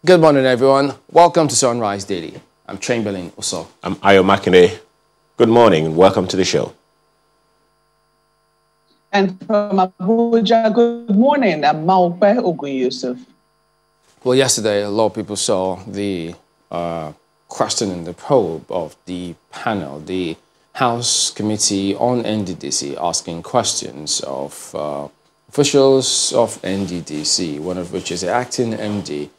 Good morning, everyone. Welcome to Sunrise Daily. I'm Chamberlain Oso. I'm Ayo Makinde. Good morning and welcome to the show. And from Abuja, good morning. I'm Maupe Ogun Yusuf. Well, yesterday, a lot of people saw the question and the probe of the panel, the House Committee on NDDC, asking questions of officials of NDDC, one of which is the acting MD,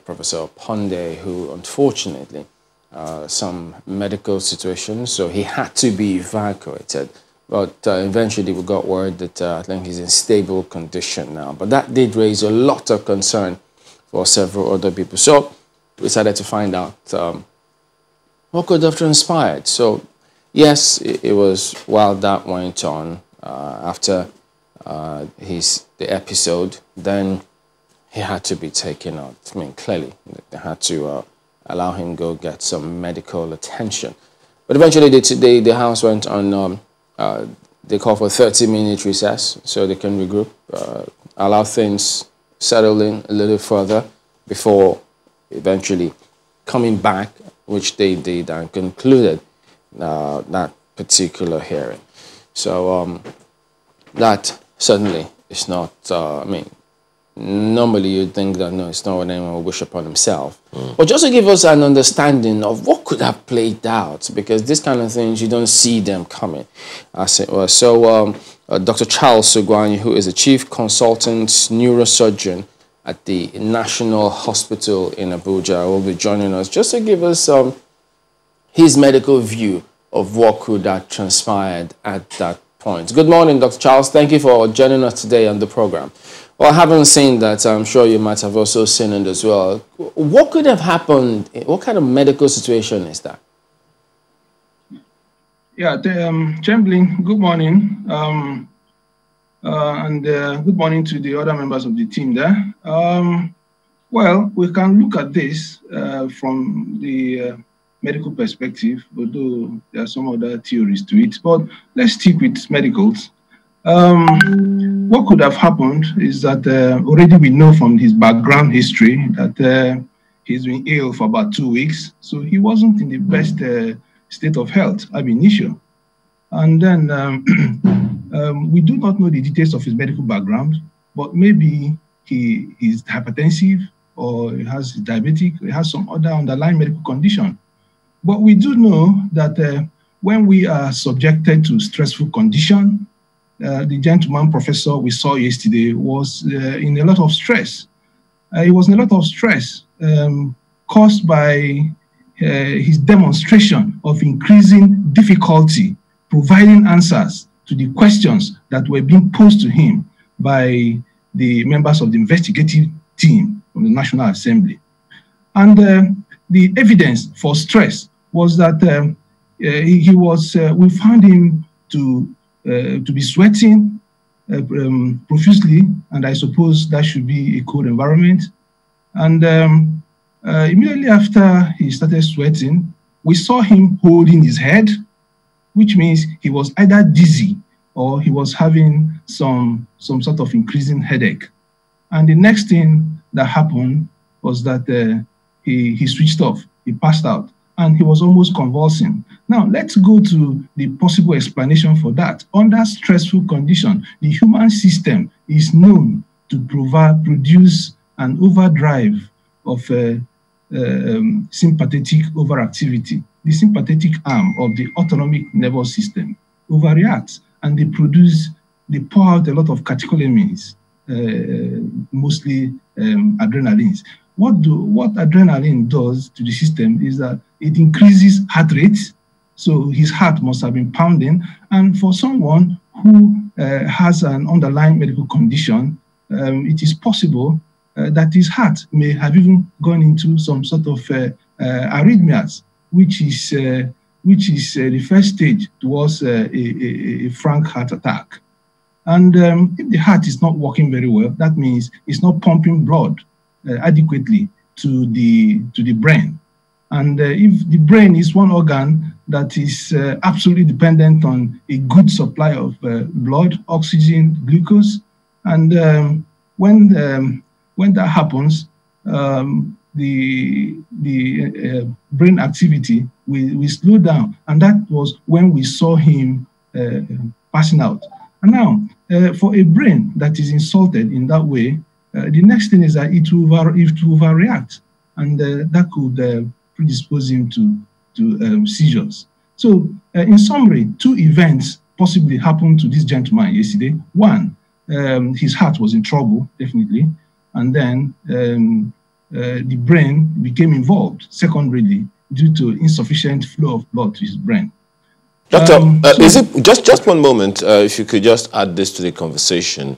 Professor Ponde, who unfortunately some medical situations, so he had to be evacuated. But eventually we got word that I think he's in stable condition now. But that did raise a lot of concern for several other people. So we decided to find out what could have transpired. So yes, it was while that went on after the episode, then he had to be taken out. I mean, clearly, they had to allow him go get some medical attention. But eventually, the House went on, they called for a 30-minute recess so they can regroup, allow things settle in a little further before eventually coming back, which they did and concluded that particular hearing. So that certainly is not, normally you'd think that, no, it's not what anyone would wish upon himself. But just to give us an understanding of what could have played out, because this kind of things, you don't see them coming, as it was. So Dr. Charles Sugwani, who is the Chief Consultant Neurosurgeon at the National Hospital in Abuja, will be joining us just to give us his medical view of what could have transpired at that point. Good morning, Dr. Charles. Thank you for joining us today on the program. Well, I haven't seen that. I'm sure you might have also seen it as well. What could have happened? What kind of medical situation is that? Yeah, Chamberlain, good morning. And good morning to the other members of the team there. Well, we can look at this from the medical perspective, although there are some other theories to it. But let's stick with medicals. What could have happened is that already we know from his background history that he's been ill for about 2 weeks. So he wasn't in the best state of health ab initio. And then we do not know the details of his medical background, but maybe he is hypertensive or he has diabetic, or he has some other underlying medical condition. But we do know that when we are subjected to stressful condition, the gentleman professor we saw yesterday was in a lot of stress. He was in a lot of stress caused by his demonstration of increasing difficulty providing answers to the questions that were being posed to him by the members of the investigative team from the National Assembly. And the evidence for stress was that we found him to be sweating profusely, and I suppose that should be a cold environment. And immediately after he started sweating, we saw him holding his head, which means he was either dizzy or he was having some sort of increasing headache. And the next thing that happened was that he switched off, he passed out, and he was almost convulsing. Now, let's go to the possible explanation for that. Under stressful condition, the human system is known to produce an overdrive of sympathetic overactivity. The sympathetic arm of the autonomic nervous system overreacts, and they pour out a lot of catecholamines, mostly adrenalines. What adrenaline does to the system is that it increases heart rate, so his heart must have been pounding. And for someone who has an underlying medical condition, it is possible that his heart may have even gone into some sort of arrhythmias, which is the first stage towards a frank heart attack. And if the heart is not working very well, that means it's not pumping blood adequately to the brain. And if the brain is one organ that is absolutely dependent on a good supply of blood, oxygen, glucose, and when that happens, the brain activity will slow down, and that was when we saw him passing out. And now, for a brain that is insulted in that way, the next thing is that it will overreact, and that could predispose him to seizures. So, in summary, two events possibly happened to this gentleman yesterday. One, his heart was in trouble, definitely, and then the brain became involved, secondarily, due to insufficient flow of blood to his brain. Doctor, is it just one moment? If you could just add this to the conversation,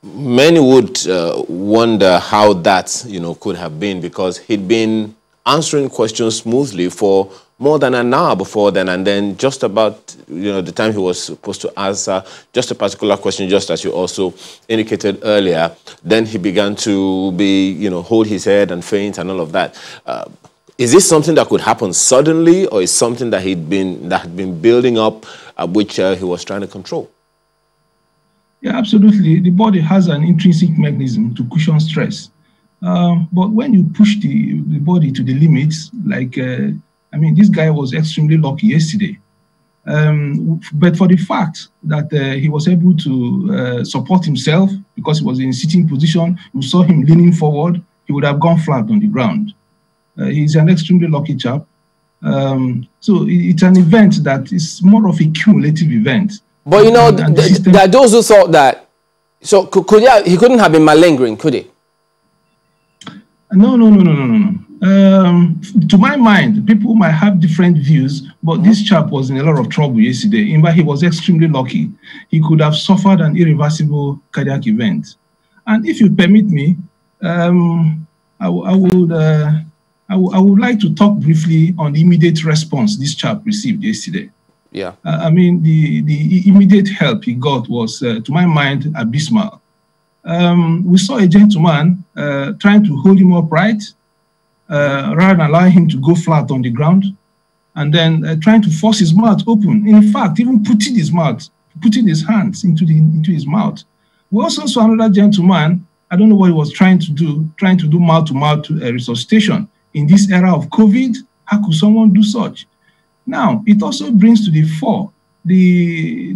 many would wonder how that could have been, because he'd been answering questions smoothly for more than an hour before then, and then just about the time he was supposed to answer just a particular question, just as you also indicated earlier, then he began to be hold his head and faint and all of that. Is this something that could happen suddenly, or is something that had been building up, which he was trying to control? Yeah, absolutely. The body has an intrinsic mechanism to cushion stress. But when you push the body to the limits, like, this guy was extremely lucky yesterday. But for the fact that he was able to support himself because he was in a sitting position, you saw him leaning forward, he would have gone flat on the ground. He's an extremely lucky chap. So it's an event that is more of a cumulative event. But there are those who thought that, so he couldn't have been malingering, could he? No. To my mind, people might have different views, but this chap was in a lot of trouble yesterday. In fact, he was extremely lucky. He could have suffered an irreversible cardiac event. And if you permit me, I would like to talk briefly on the immediate response this chap received yesterday. Yeah. The immediate help he got was, to my mind, abysmal. We saw a gentleman trying to hold him upright, rather than allowing him to go flat on the ground, and then trying to force his mouth open. In fact, even putting his hands into his mouth. We also saw another gentleman, I don't know what he was trying to do mouth-to-mouth resuscitation. In this era of COVID, how could someone do such? Now, it also brings to the fore the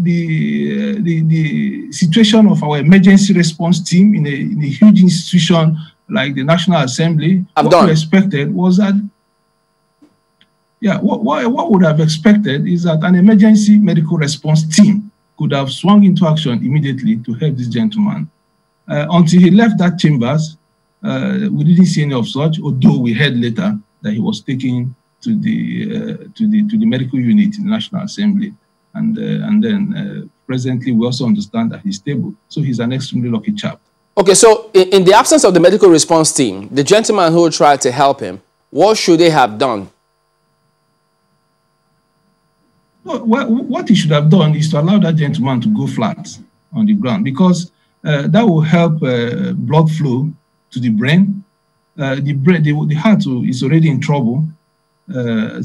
situation of our emergency response team in a huge institution like the National Assembly. What we expected was that, what would have expected is that an emergency medical response team could have swung into action immediately to help this gentleman. Until he left that chambers, we didn't see any of such, although we heard later that he was taken to the medical unit in the National Assembly. And then presently we also understand that he's stable. So he's an extremely lucky chap. Okay, so in the absence of the medical response team, the gentleman who tried to help him, what should they have done? Well, what he should have done is to allow that gentleman to go flat on the ground, because that will help blood flow to the brain. The heart is already in trouble. Rather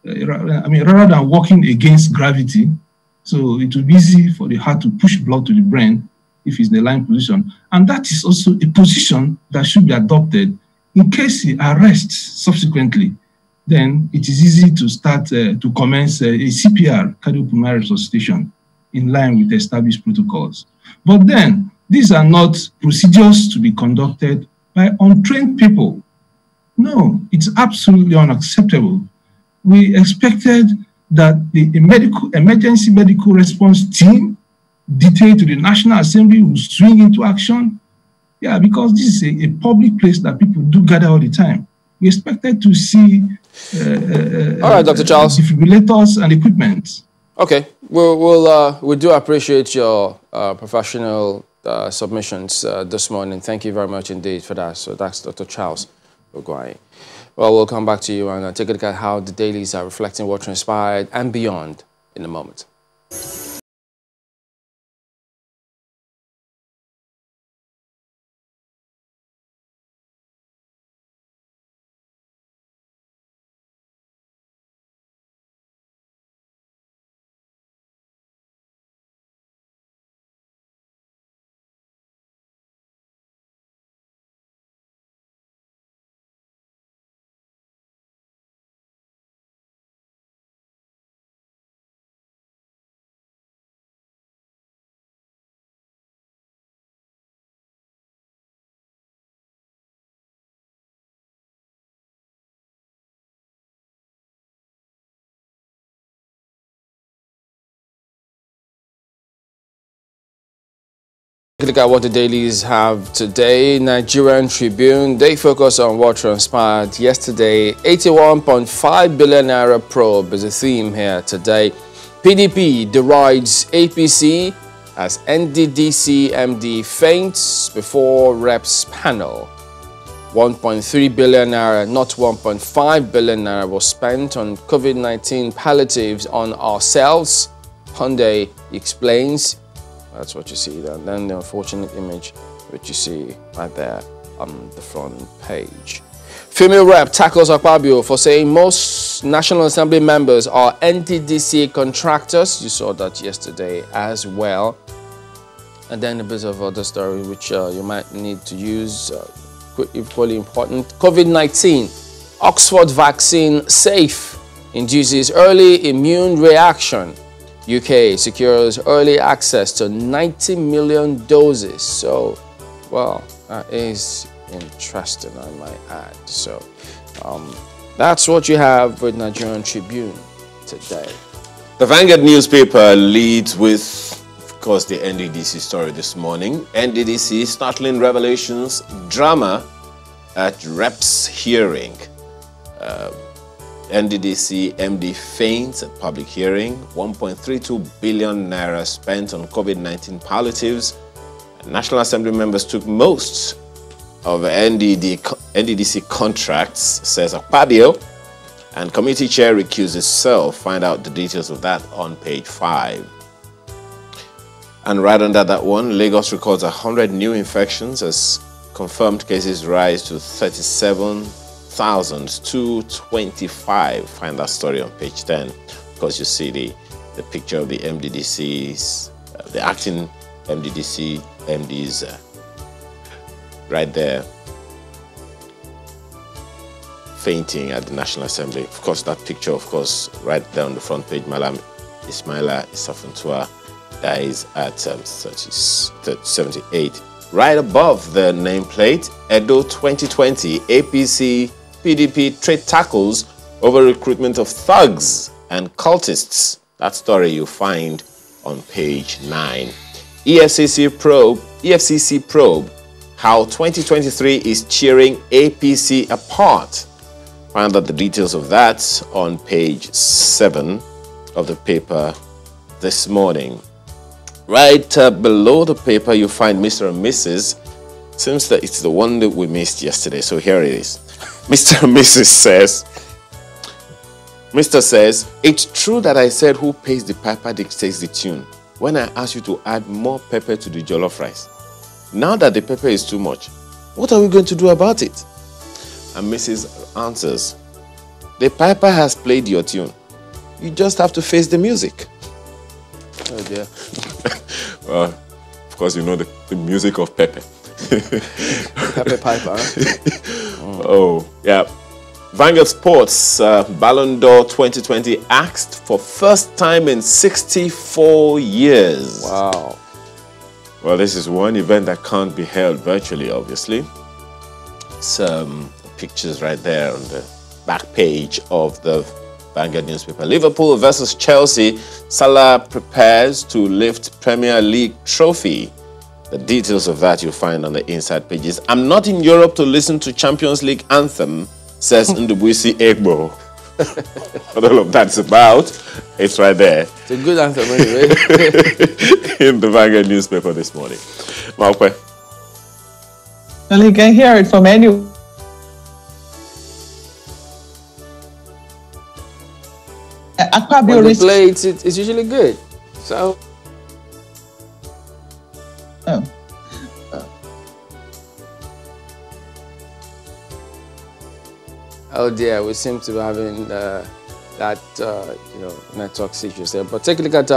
than working against gravity, so it will be easy for the heart to push blood to the brain if he's in the lying position. And that is also a position that should be adopted in case he arrests subsequently. Then it is easy to start to commence a CPR, cardiopulmonary resuscitation, in line with established protocols. But then these are not procedures to be conducted by untrained people. No, it's absolutely unacceptable. We expected that the emergency medical response team detailed to the National Assembly will swing into action. Yeah, because this is a public place that people do gather all the time. We expected to see all right, Dr. Charles, defibrillators and equipment. Okay, we do appreciate your professional submissions this morning. Thank you very much indeed for that. So that's Dr. Charles Ogwai. Well, we'll come back to you and take a look at how the dailies are reflecting what transpired and beyond in a moment. Look at what the dailies have today. Nigerian Tribune, they focus on what transpired yesterday. 81.5 billion naira probe is a theme here today. PDP derides APC as NDDC MD faints before reps panel. 1.3 billion naira, not 1.5 billion naira was spent on COVID-19 palliatives on ourselves. Hyundai explains. That's what you see there. And then the unfortunate image which you see right there on the front page. Female rep tackles Akpabio for saying most National Assembly members are NDDC contractors. You saw that yesterday as well. And then a bit of other story which you might need to use, equally important. COVID-19, Oxford vaccine safe, induces early immune reaction. UK secures early access to 90 million doses. So, well, that is interesting, I might add. So, that's what you have with Nigerian Tribune today. The Vanguard newspaper leads with, of course, the NDDC story this morning. NDDC startling revelations, drama at reps hearing. NDDC MD faints at public hearing. 1.32 billion naira spent on COVID-19 palliatives. National Assembly members took most of NDDC contracts, says Akpabio. And committee chair recused himself. Find out the details of that on page 5. And right under that one, Lagos records 100 new infections as confirmed cases rise to 37,225. Find that story on page 10. Of course, you see the picture of the MDDCs, the acting MDDC MDs right there, fainting at the National Assembly. Of course, that picture, of course, right there on the front page, Malam Ismaila Isafuntua dies at 78. Right above the nameplate, Edo 2020, APC, PDP trade tackles over recruitment of thugs and cultists. That story you find on page 9. EFCC probe, how 2023 is cheering APC apart. Find out the details of that on page 7 of the paper this morning. Right below the paper, you find Mr. and Mrs. Seems that it's the one that we missed yesterday, so here it is. Mr. and Mrs. says, Mr. says, it's true that I said who pays the piper dictates the tune when I asked you to add more pepper to the jollof rice. Now that the pepper is too much, what are we going to do about it? And Mrs. answers, the piper has played your tune. You just have to face the music. Oh dear. Well, of course, you know the music of Pepe. Pepe Piper, huh? Oh, yeah. Vanguard Sports, Ballon d'Or 2020 asked for first time in 64 years. Wow. Well, this is one event that can't be held virtually, obviously. Some pictures right there on the back page of the Vanguard newspaper. Liverpool versus Chelsea. Salah prepares to lift Premier League trophy. The details of that you'll find on the inside pages. I'm not in Europe to listen to Champions League anthem, says Ndubuisi Egbo. What all of that's about, it's right there. It's a good anthem anyway. In the Vanguard newspaper this morning. Malpe. Well, you can hear it from anywhere. When they play, it's usually good. So. Oh. Oh dear, we seem to be having that network issues there. But take a look at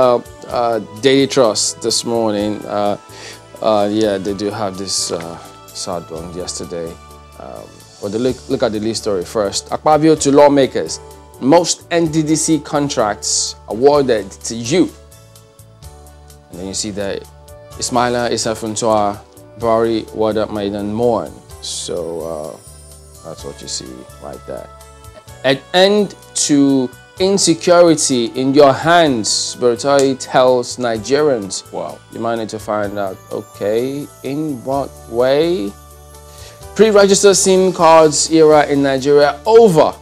Daily Trust this morning. Yeah, they do have this sad one yesterday. But look at the lead story first. Akpabio to lawmakers. Most NDDC contracts awarded to you. And then you see that Ismaila Isafuntua, Bari, Wada Maidan Mourn. So that's what you see right there. An end to insecurity in your hands, Bertai tells Nigerians. Wow. You might need to find out, okay, in what way? Pre-registered SIM cards era in Nigeria over.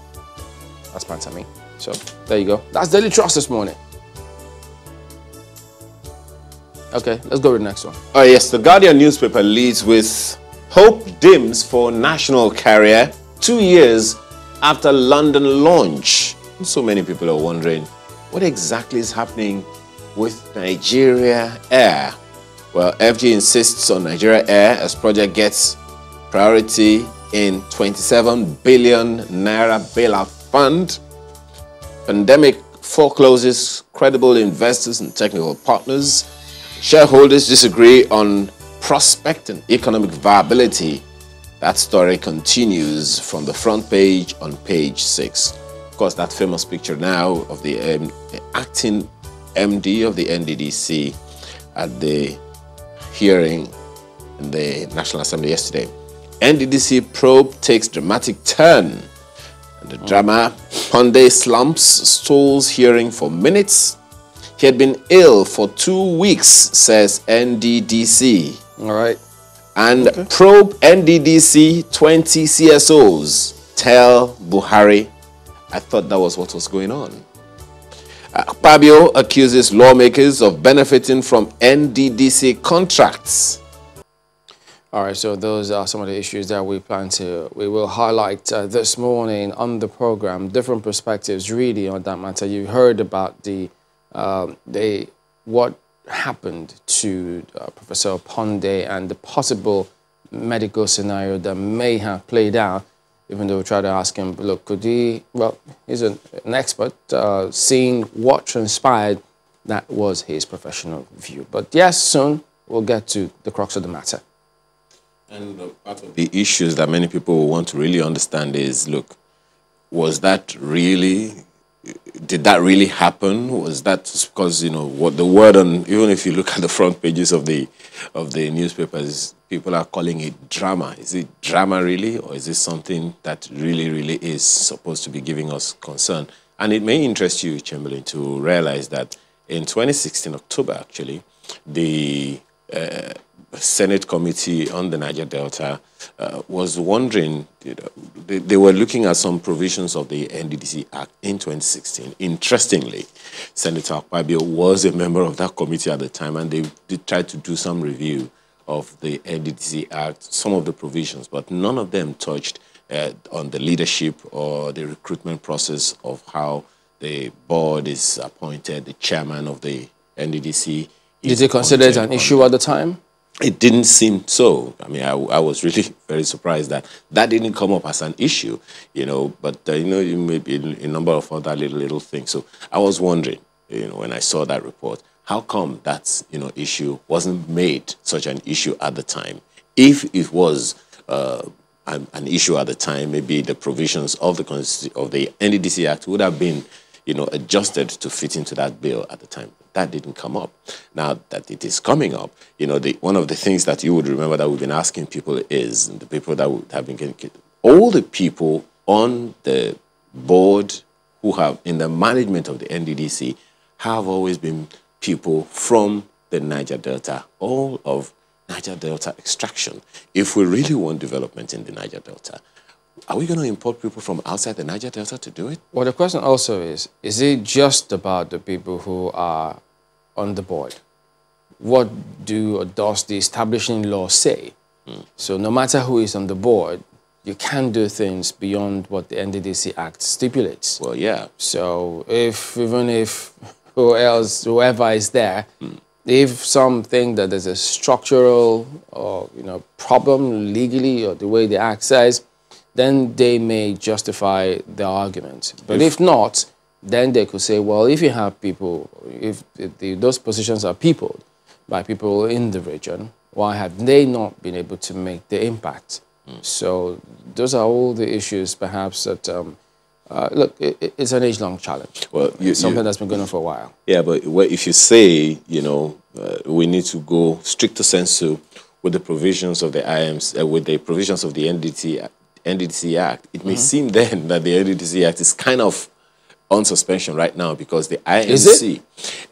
That's Pantami. So, there you go. That's Daily Trust this morning. Okay, let's go with the next one. Oh, yes, the Guardian newspaper leads with hope dims for national carrier 2 years after London launch. So many people are wondering what exactly is happening with Nigeria Air. Well, FG insists on Nigeria Air as project gets priority in 27 billion naira bailout fund. Pandemic forecloses credible investors and technical partners. Shareholders disagree on prospect and economic viability. That story continues from the front page on page 6. Of course, that famous picture now of the acting MD of the NDDC at the hearing in the National Assembly yesterday. NDDC probe takes dramatic turn. And the drama, Hyundai slumps, stalls hearing for minutes. He had been ill for 2 weeks, says NDDC. All right. And probe NDDC 20 CSOs tell Buhari. I thought that was what was going on. Akpabio accuses lawmakers of benefiting from NDDC contracts. All right, so those are some of the issues that we will highlight this morning on the program. Different perspectives really on that matter. You heard about what happened to Professor Ponde and the possible medical scenario that may have played out, even though we tried to ask him, look, could he, well, he's an expert, seeing what transpired, that was his professional view. But yes, soon we'll get to the crux of the matter. And part of the issues that many people will want to really understand is, look, was that really, did that really happen? Was that because, you know, what the word on, even if you look at the front pages of the newspapers, people are calling it drama. Is it drama really, or is it something that really is supposed to be giving us concern? And it may interest you, Chamberlain, to realize that in 2016, October actually, the Senate Committee on the Niger Delta was wondering, you know, they were looking at some provisions of the NDDC Act in 2016. Interestingly, Senator Akpabio was a member of that committee at the time, and they tried to do some review of the NDDC Act, some of the provisions, but none of them touched on the leadership or the recruitment process of how the board is appointed, the chairman of the NDDC. Did they consider it an issue at the time? It didn't seem so. I mean, I was really very surprised that that didn't come up as an issue, you know, but, you know, you may be a number of other little things. So I was wondering, you know, when I saw that report, how come that, you know, issue wasn't made such an issue at the time? If it was an issue at the time, maybe the provisions of the NDDC Act would have been, you know, adjusted to fit into that bill at the time. That didn't come up. Now that it is coming up, you know, one of the things that you would remember that we've been asking people is, the people that would have been getting, all the people on the board who have, in the management of the NDDC, have always been people from the Niger Delta, all of Niger Delta extraction. If we really want development in the Niger Delta, are we going to import people from outside the Niger Delta to do it? Well, the question also is it just about the people who are on the board? What does the establishing law say? So no matter who is on the board, you can't do things beyond what the NDDC Act stipulates. Well, yeah. So even if whoever is there, if some think that there's a structural or, you know, problem legally or the way the Act says, then they may justify the argument. But if not, then they could say, well, if you have people, if those positions are peopled by people in the region, why have they not been able to make the impact? So those are all the issues, perhaps, that, look, it's an age-long challenge. Well, it's something that's been going on for a while. Yeah, but if you say, you know, we need to go stricto sensu with the provisions of the IMs, with the provisions of the NDDC Act, it may seem then that the NDDC Act is kind of on suspension right now because the IMC,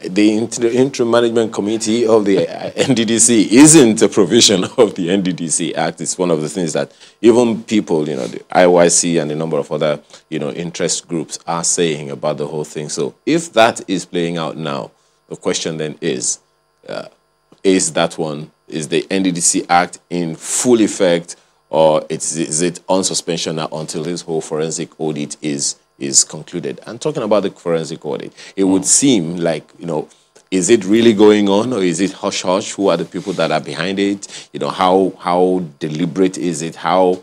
the Interim Management Committee of the NDDC, isn't a provision of the NDDC Act. It's one of the things that even people, you know, the IYC and a number of other, you know, interest groups are saying about the whole thing. So if that is playing out now, the question then is that one, is the NDDC Act in full effect, or is it on suspension now until this whole forensic audit is concluded? And talking about the forensic audit, it would seem like, you know, is it really going on, or is it hush-hush? Who are the people that are behind it? You know, how deliberate is it? How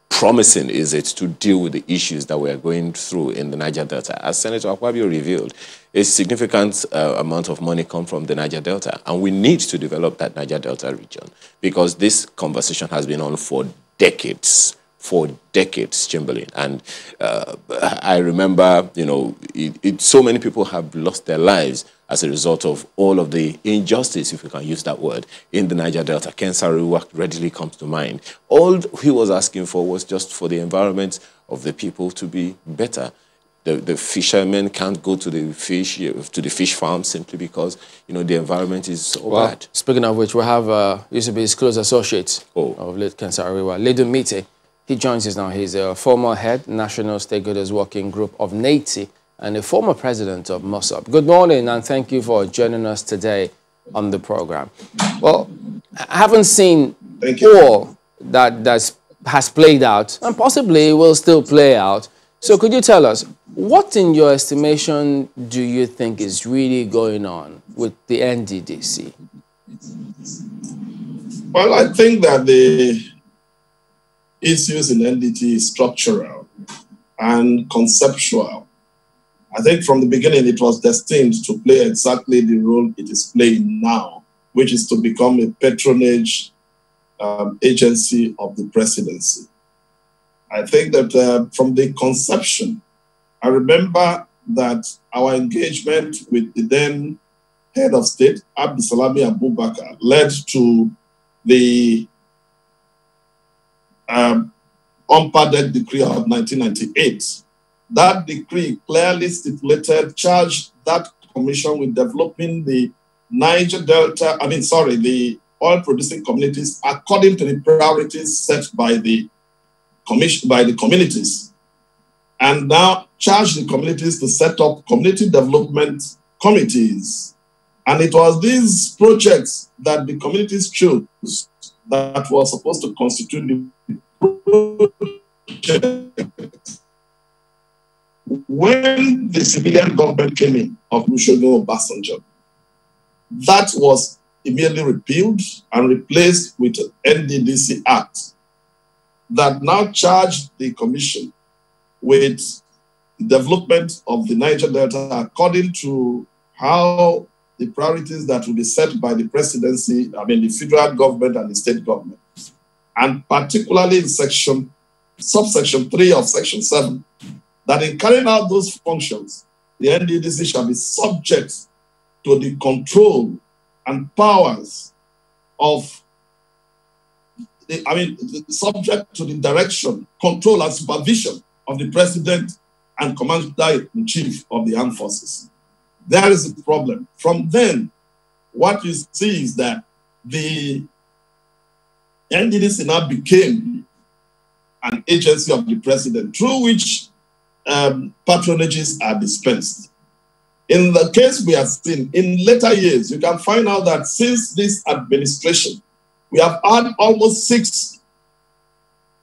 promising is it to deal with the issues that we are going through in the Niger Delta? As Senator Akpabio revealed, a significant amount of money comes from the Niger Delta, and we need to develop that Niger Delta region because this conversation has been on for decades, Chamberlain. And I remember, you know, so many people have lost their lives as a result of all of the injustice, if we can use that word, in the Niger Delta. Ken Saro readily comes to mind. All he was asking for was just for the environment of the people to be better. The fishermen can't go to the fish farm simply because, you know, the environment is so bad. Speaking of which, we have used to be his close associate of late Ken Saro, Ledun Mite. He joins us now. He's a former head, National Stakeholders Working Group of NATI, and a former president of MOSOP. Good morning, and thank you for joining us today on the program. Well, I haven't seen all that has played out, and possibly will still play out. So could you tell us, what in your estimation do you think is really going on with the NDDC? Well, I think that the issues in NDT is structural and conceptual. I think from the beginning it was destined to play exactly the role it is playing now, which is to become a patronage agency of the presidency. I think that from the conception, I remember that our engagement with the then head of state, Abdisalami Abubakar, led to the Unpardoned Decree of 1998. That decree clearly stipulated, charged that commission with developing the Niger Delta, the oil-producing communities according to the priorities set by the commission, by the communities, and now charged the communities to set up community development committees. And it was these projects that the communities chose that were supposed to constitute the project. When the civilian government came in of Olusegun Obasanjo, that was immediately repealed and replaced with an NDDC Act that now charged the commission with the development of the Niger Delta according to how the priorities that will be set by the presidency, the federal government and the state government. And particularly in subsection 3 of section 7, that in carrying out those functions, the NDDC shall be subject to the control and powers of, subject to the direction, control and supervision of the president and commander-in-chief of the armed forces. There is a problem. From then, what you see is that the NDDC now became an agency of the president through which patronages are dispensed. In the case we have seen, in later years, you can find out that since this administration, we have had almost 6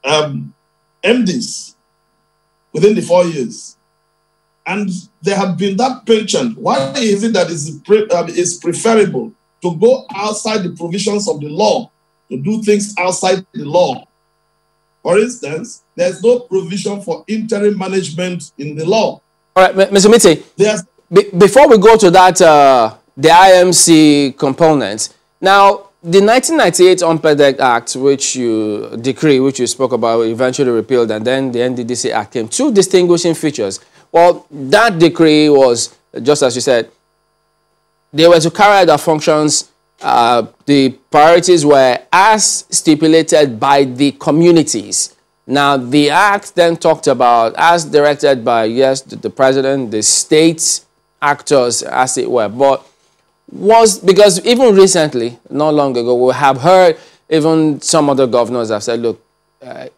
MDs within the 4 years. And there have been that penchant. Why is it that it's preferable to go outside the provisions of the law, to do things outside the law? For instance, there's no provision for interim management in the law. All right, Mr. Mite, before we go to that, the IMC component, now, the 1998 Unpardoned Act, which you spoke about, eventually repealed, and then the NDDC Act came. 2 distinguishing features. Well, that decree was, just as you said, they were to carry out their functions. The priorities were as stipulated by the communities. Now, the act then talked about, as directed by, yes, the president, the state actors, as it were, but was, because even recently, not long ago, we have heard even some other governors have said, look,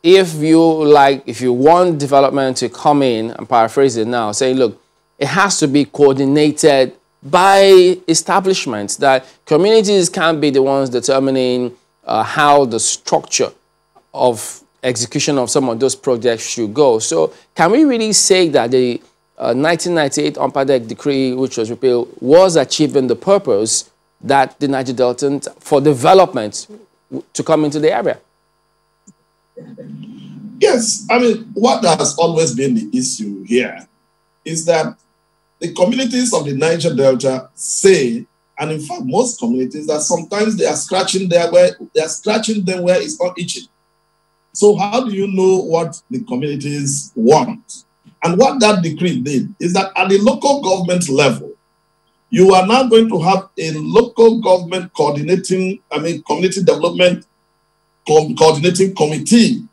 if you want development to come in, and paraphrase it now, saying, look, it has to be coordinated by establishments, that communities can't be the ones determining how the structure of execution of some of those projects should go. So can we really say that the 1998 UNPADEC decree, which was repealed, was achieving the purpose that the Niger Delta for development to come into the area? Yes, I mean, what has always been the issue here is that the communities of the Niger Delta say, and in fact, most communities, that sometimes they are scratching them where it's not itching. So how do you know what the communities want? And what that decree did is that at the local government level, you are now going to have a local government community development coordinating committee,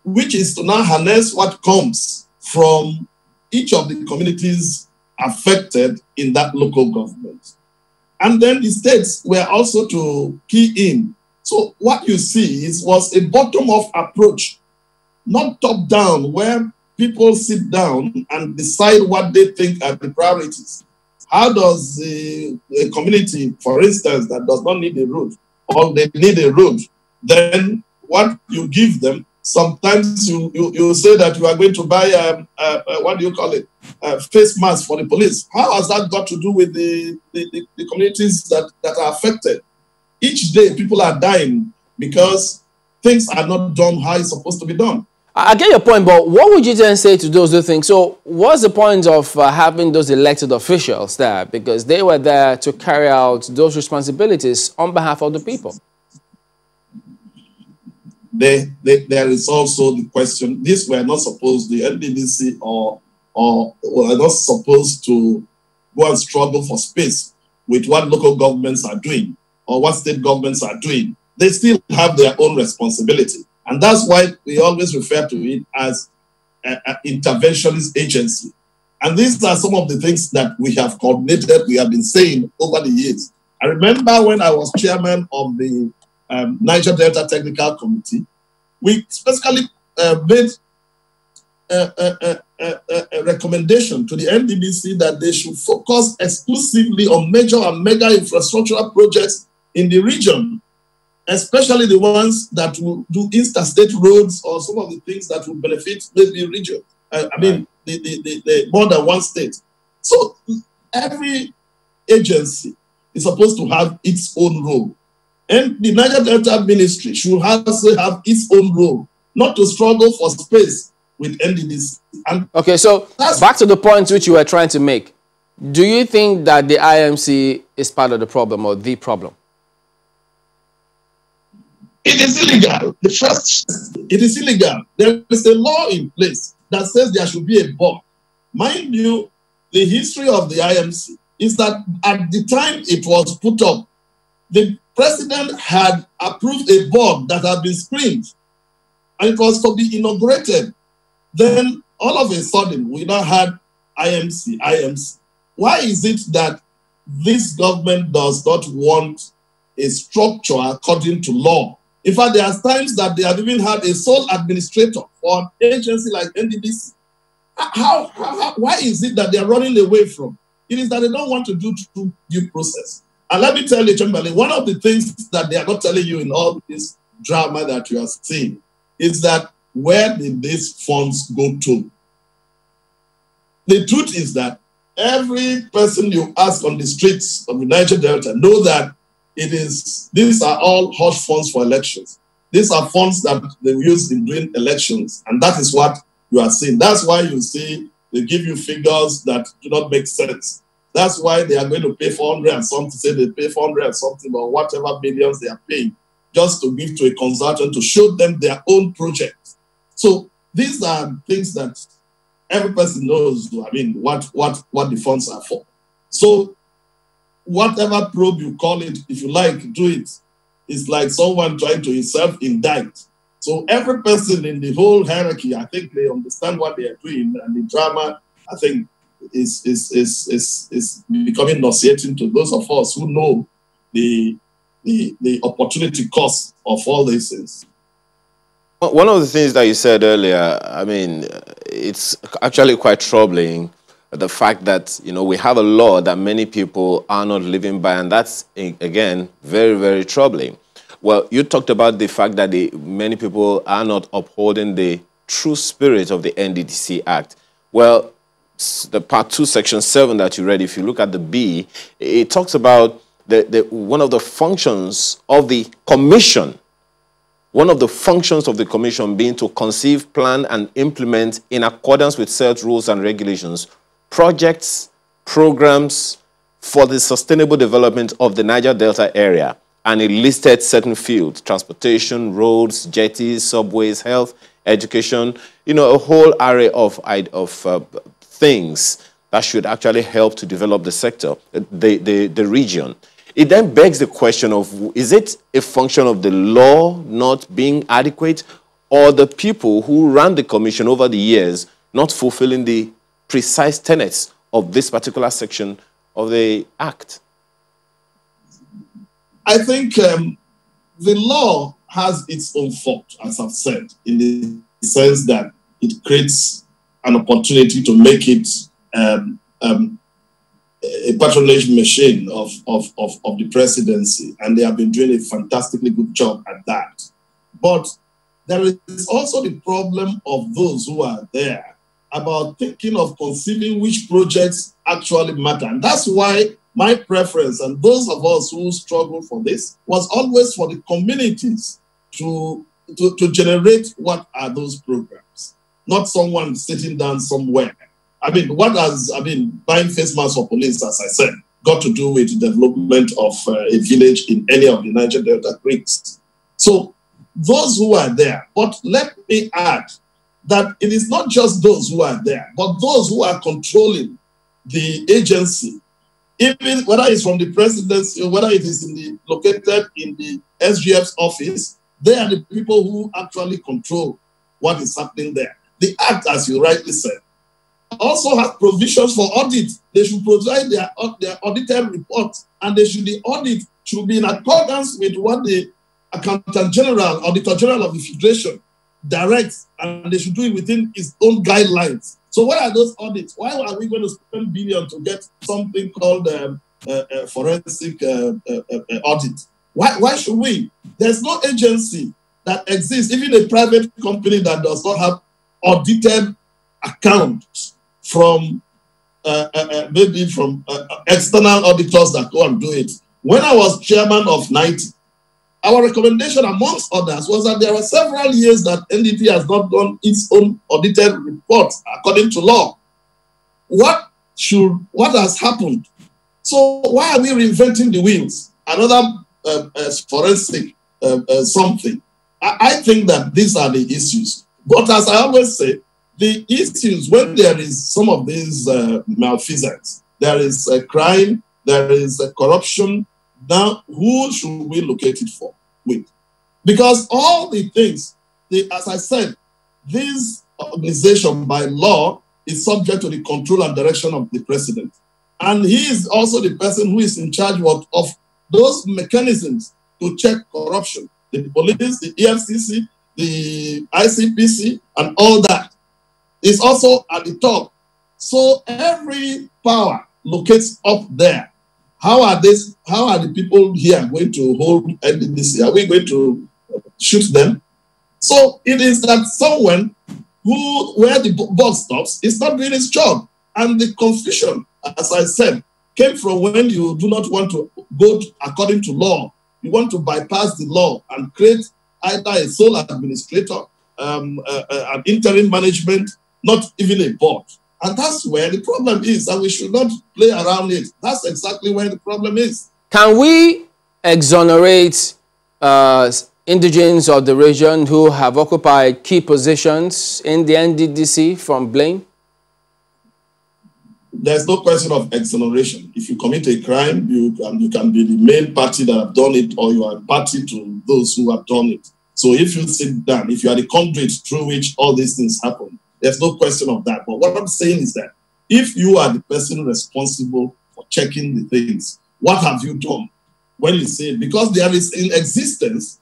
which is to now harness what comes from each of the communities affected in that local government. And then the states were also to key in. So what you see was a bottom-up approach, not top-down, where people sit down and decide what they think are the priorities. How does a community, for instance, that does not need a road, or they need a road, then what you give them, sometimes you say that you are going to buy, what do you call it, face masks for the police. How has that got to do with the communities that are affected? Each day, people are dying because things are not done how it's supposed to be done. I get your point, but what would you then say to those who think, so what's the point of having those elected officials there? Because they were there to carry out those responsibilities on behalf of the people. There is also the question, these were not supposed, the NDDC or were not supposed to go and struggle for space with what local governments are doing or what state governments are doing. They still have their own responsibility. And that's why we always refer to it as an interventionist agency. And these are some of the things that we have coordinated, we have been saying over the years. I remember when I was chairman of the Niger Delta Technical Committee, we specifically made a recommendation to the NDDC that they should focus exclusively on major and mega infrastructural projects in the region, especially the ones that will do interstate roads or some of the things that will benefit maybe region. The more than one state. So every agency is supposed to have its own role. And the Niger Delta Ministry should also have its own role, not to struggle for space with NDDC. And okay, so back to the point which you were trying to make. Do you think that the IMC is part of the problem or the problem? It is illegal. The first, it is illegal. There is a law in place that says there should be a board. Mind you, the history of the IMC is that at the time it was put up, the president had approved a board that had been screened, and it was to be inaugurated. Then all of a sudden, we now had IMC. Why is it that this government does not want a structure according to law? In fact, there are times that they have even had a sole administrator for an agency like NDDC. Why is it that they are running away from? It is that they don't want to do due process. And let me tell you, Chamberlain, one of the things that they are not telling you in all this drama that you are seeing is that where did these funds go to? The truth is that every person you ask on the streets of the Niger Delta know that these are all hush funds for elections. These are funds that they use in doing elections. And that is what you are seeing. That's why you see they give you figures that do not make sense. That's why they are going to pay 400 and something, say they pay 400 and something or whatever billions they are paying just to give to a consultant to show them their own project. So these are things that every person knows, I mean, what the funds are for. So whatever probe you call it, if you like, do it. It's like someone trying to self-indict So every person in the whole hierarchy, I think they understand what they are doing, and the drama, I think, is becoming nauseating to those of us who know the opportunity cost of all these things. One of the things that you said earlier, I mean, it's actually quite troubling, the fact that, you know, we have a law that many people are not living by, and that's, again, very, very troubling. Well, you talked about the fact that many people are not upholding the true spirit of the NDDC Act. Well, the Part 2, Section 7 that you read, if you look at the B, it talks about one of the functions of the commission, one of the functions of the commission being to conceive, plan, and implement in accordance with set rules and regulations, projects, programs for the sustainable development of the Niger Delta area. And it listed certain fields: transportation, roads, jetties, subways, health, education, you know, a whole array of things that should actually help to develop the sector, the region. It then begs the question of, is it a function of the law not being adequate, or the people who ran the commission over the years not fulfilling the precise tenets of this particular section of the Act? I think the law has its own fault, as I've said, in the sense that it creates an opportunity to make it a patronage machine of the presidency, and they have been doing a fantastically good job at that. But there is also the problem of those who are there about thinking of conceiving which projects actually matter. And that's why my preference, and those of us who struggle for this, was always for the communities to generate what are those programs, not someone sitting down somewhere. I mean, what has, buying face masks for police, as I said, got to do with the development of a village in any of the Niger Delta creeks? So those who are there, but let me add that it is not just those who are there, but those who are controlling the agency, even whether it's from the presidency or whether it is located in the SGF's office, they are the people who actually control what is happening there. The Act, as you rightly said, also has provisions for audit. They should provide their audited report, and the audit should be in accordance with what the Accountant General, Auditor General of the Federation directs, and they should do it within its own guidelines. So what are those audits? Why are we going to spend billions to get something called forensic audit? Why should we? There's no agency that exists, even a private company, that does not have audited accounts from maybe from external auditors that go and do it. When I was chairman of NITE, our recommendation, amongst others, was that there were several years that NDT has not done its own audited reports according to law. What has happened? So why are we reinventing the wheels? Another forensic something. I think that these are the issues. But as I always say, the issues, when there is some of these malfeasance, there is a crime, there is a corruption. Now, who should we locate it with? Because all the things, as I said, this organization by law is subject to the control and direction of the president. And he is also the person who is in charge of those mechanisms to check corruption. The police, the EFCC, the ICPC, and all that is also at the top. So every power locates up there. How are the people here going to hold NDDC? Are we going to shoot them? So it is that someone where the buck stops is not doing his job. And the confusion, as I said, came from when you do not want to go according to law. You want to bypass the law and create either a sole administrator, an interim management, not even a board. And that's where the problem is, and we should not play around it. That's exactly where the problem is. Can we exonerate indigenes of the region who have occupied key positions in the NDDC from blame? There's no question of exoneration. If you commit a crime, you can be the main party that have done it, or you are a party to those who have done it. So if you sit down, if you are the conduit through which all these things happen, there's no question of that. But what I'm saying is that if you are the person responsible for checking the things, what have you done? When you say, because there is in existence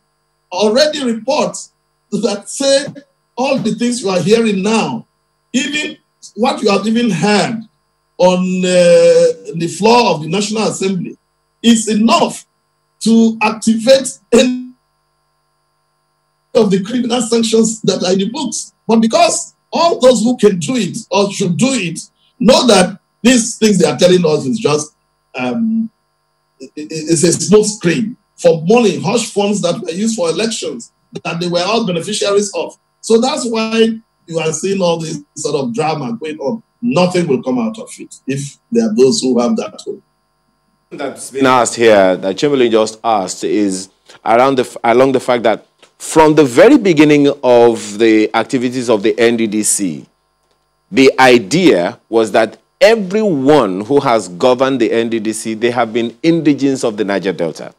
already reports that say all the things you are hearing now, even what you have even heard on the floor of the National Assembly, is enough to activate any of the criminal sanctions that are in the books. But because all those who can do it or should do it know that these things they are telling us is just it's a smoke screen for money, hush funds that were used for elections, that they were all beneficiaries of. So that's why you are seeing all this sort of drama going on. Nothing will come out of it if there are those who have that hope. That's been asked here, that Chamberlain just asked, is along the fact that from the very beginning of the activities of the NDDC, the idea was that everyone who has governed the NDDC, they have been indigenes of the Niger Delta.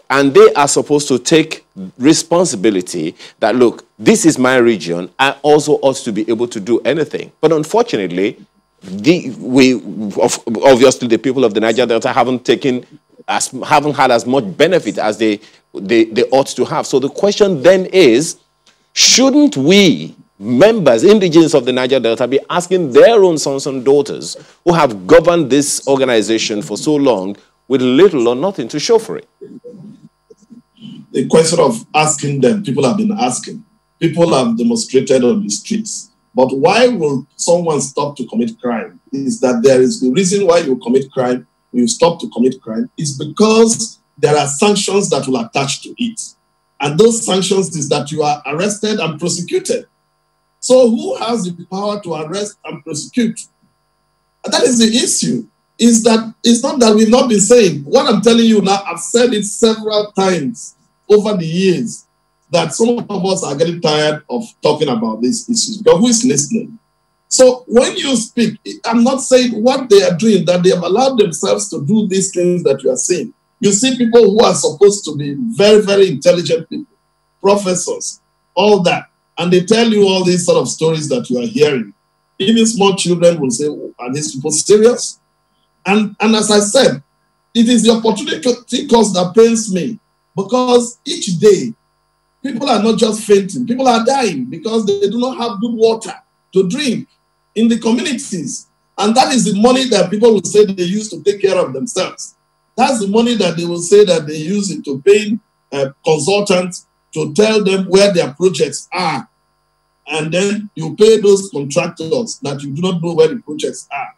And they are supposed to take responsibility that, look, this is my region. I also ought to be able to do anything. But unfortunately, obviously the people of the Niger Delta haven't had as much benefit as they ought to have. So the question then is, shouldn't we, members, indigenes of the Niger Delta, be asking their own sons and daughters who have governed this organization for so long with little or nothing to show for it? The question of asking them, people have been asking. People have demonstrated on the streets. But why will someone stop to commit crime? Is that there is the reason why you commit crime, you stop to commit crime, is because there are sanctions that will attach to it. And those sanctions is that you are arrested and prosecuted. So who has the power to arrest and prosecute? And that is the issue. Is that it's not that we've not been saying. What I'm telling you now, I've said it several times over the years, that some of us are getting tired of talking about these issues, because who is listening? So when you speak, I'm not saying what they are doing, that they have allowed themselves to do these things that you are saying. You see people who are supposed to be very, very intelligent people, professors, all that, and they tell you all these sort of stories that you are hearing. Even small children will say, are these people serious? And as I said, it is the opportunity cost that pains me, because each day, people are not just fainting, people are dying because they do not have good water to drink in the communities. And that is the money that people will say they use to take care of themselves. That's the money that they will say that they use it to pay consultants to tell them where their projects are. And then you pay those contractors that you do not know where the projects are.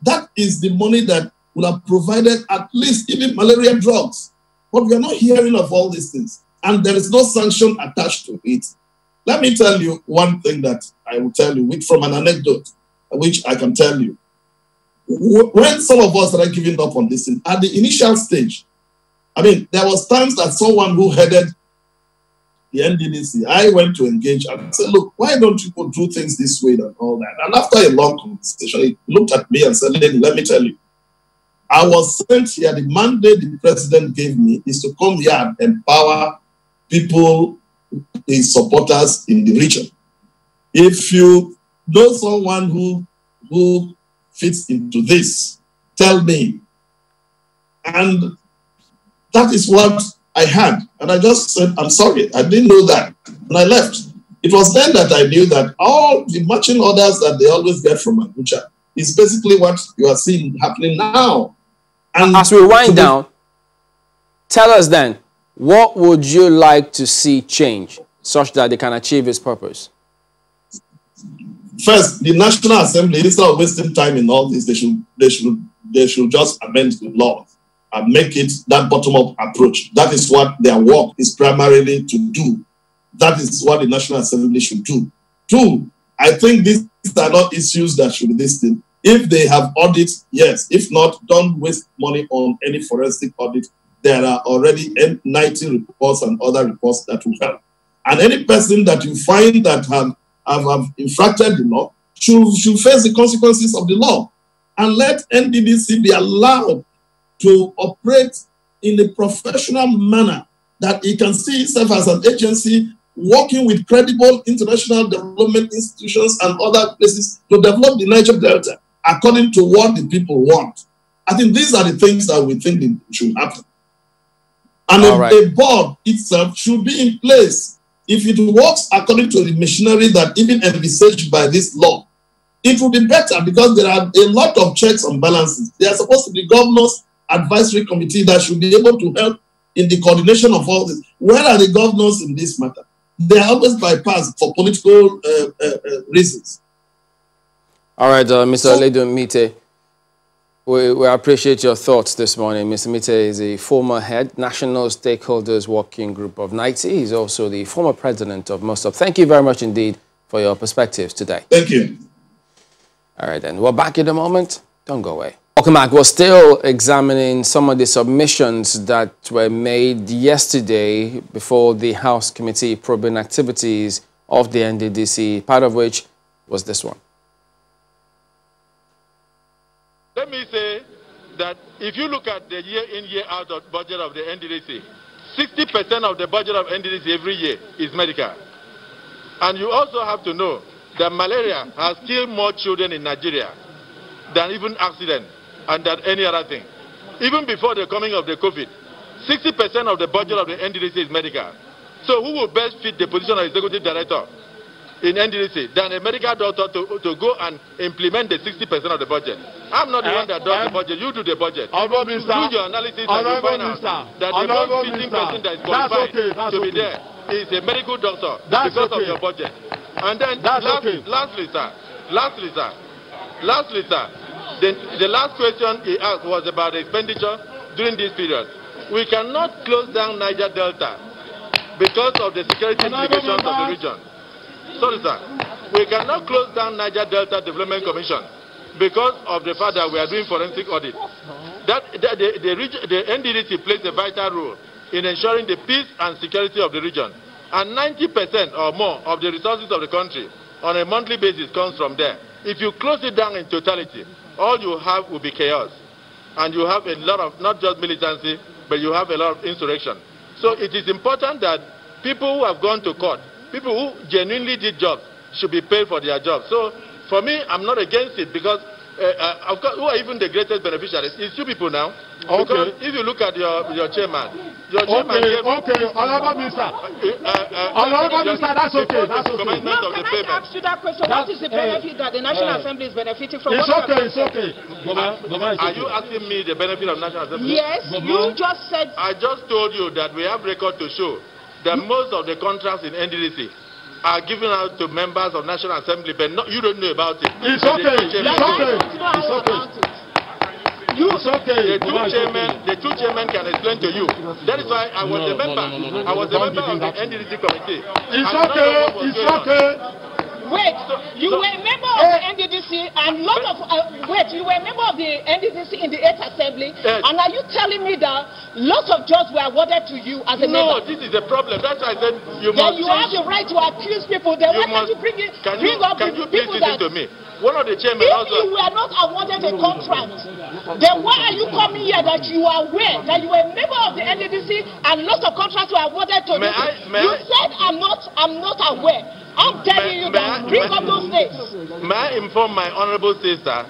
That is the money that will have provided at least even malaria drugs. But we are not hearing of all these things. And there is no sanction attached to it. Let me tell you one thing that I will tell you from an anecdote, which I can tell you. When some of us started giving up on this thing, at the initial stage, I mean, there was times that someone who headed the NDDC, I went to engage and said, look, why don't you do things this way and all that? And after a long conversation, he looked at me and said, lady, let me tell you, I was sent here, the mandate the president gave me is to come here and empower people, his supporters in the region. If you know someone who fits into this, tell me. And that is what I had. And I just said, I'm sorry, I didn't know that. And I left. It was then that I knew that all the marching orders that they always get from Abuja is basically what you are seeing happening now. And as we wind down, tell us then, what would you like to see change such that they can achieve its purpose? First, the National Assembly, instead of wasting time in all this, they should just amend the law and make it that bottom-up approach. That is what their work is primarily to do. That is what the National Assembly should do. Two, I think these are not issues that should be this thing. If they have audits, yes. If not, don't waste money on any forensic audit. There are already 90 reports and other reports that will help. And any person that you find that have infracted the law should face the consequences of the law. And let NDDC be allowed to operate in a professional manner, that it can see itself as an agency working with credible international development institutions and other places to develop the Niger Delta according to what the people want. I think these are the things that we think should happen. And a board itself should be in place. If it works according to the machinery that even envisaged by this law, it will be better because there are a lot of checks and balances. There are supposed to be governors' advisory committee that should be able to help in the coordination of all this. Where are the governors in this matter? They are always bypassed for political reasons. All right, Mr. Ledun Mite, we appreciate your thoughts this morning. Mr. Mite is a former head, National Stakeholders Working Group of NITI. He's also the former president of MOSOP. Thank you very much indeed for your perspectives today. Thank you. All right, then. We're back in a moment. Don't go away. Welcome back. We're still examining some of the submissions that were made yesterday before the House Committee probing activities of the NDDC, part of which was this one. Let me say that if you look at the year-in, year-out budget of the NDDC, 60% of the budget of NDDC every year is medical. And you also have to know that malaria has killed more children in Nigeria than even accidents and than any other thing. Even before the coming of the COVID, 60% of the budget of the NDDC is medical. So who will best fit the position of executive director in NDDC than a medical doctor to go and implement the 60% of the budget? I'm not the one that does the budget. You do the budget. Do your analysis and you find out that the most fitting person that is qualified to be there is a medical doctor because of your budget. And then lastly, sir, the last question he asked was about the expenditure during this period. We cannot close down Niger Delta because of the security implications of the region. Sorry, sir. We cannot close down Niger Delta Development Commission because of the fact that we are doing forensic audit. The NDDC plays a vital role in ensuring the peace and security of the region. And 90% or more of the resources of the country on a monthly basis comes from there. If you close it down in totality, all you have will be chaos. And you have a lot of, not just militancy, but you have a lot of insurrection. So it is important that people who have gone to court, people who genuinely did jobs, should be paid for their jobs. So for me, I'm not against it because, of course, who are even the greatest beneficiaries? It's you people now. Okay. Because if you look at your chairman, Honorable Minister. Honorable Minister, that's okay. That's okay. No, can I ask you that question? What is the benefit that the National Assembly is benefiting from? It's okay, it's okay. Are you asking me the benefit of National Assembly? Yes, you just said. I just told you that we have record to show that most of the contracts in NDDC are given out to members of National Assembly, but you don't know about it. It's okay. It's okay. It's okay. It's okay. The two chairmen can explain to you. That is why I was a member. I was a member of the NDDC committee. It's okay. It's okay. Wait, you were a member of the NDDC and lot of you were a member of the NDDC in the 8th Assembly, and are you telling me that lots of jobs were awarded to you as a member? No, this is the problem. That's why I said you then must. You have the right to accuse people. Then why can't you bring up can you people listen to me? One of the chairmen if you were not awarded a contract, then why are you coming here that you are aware that you were a member of the NDDC and lots of contracts were awarded to you? You said I'm not aware. I'm telling you that bring up those names. May I inform my honorable sister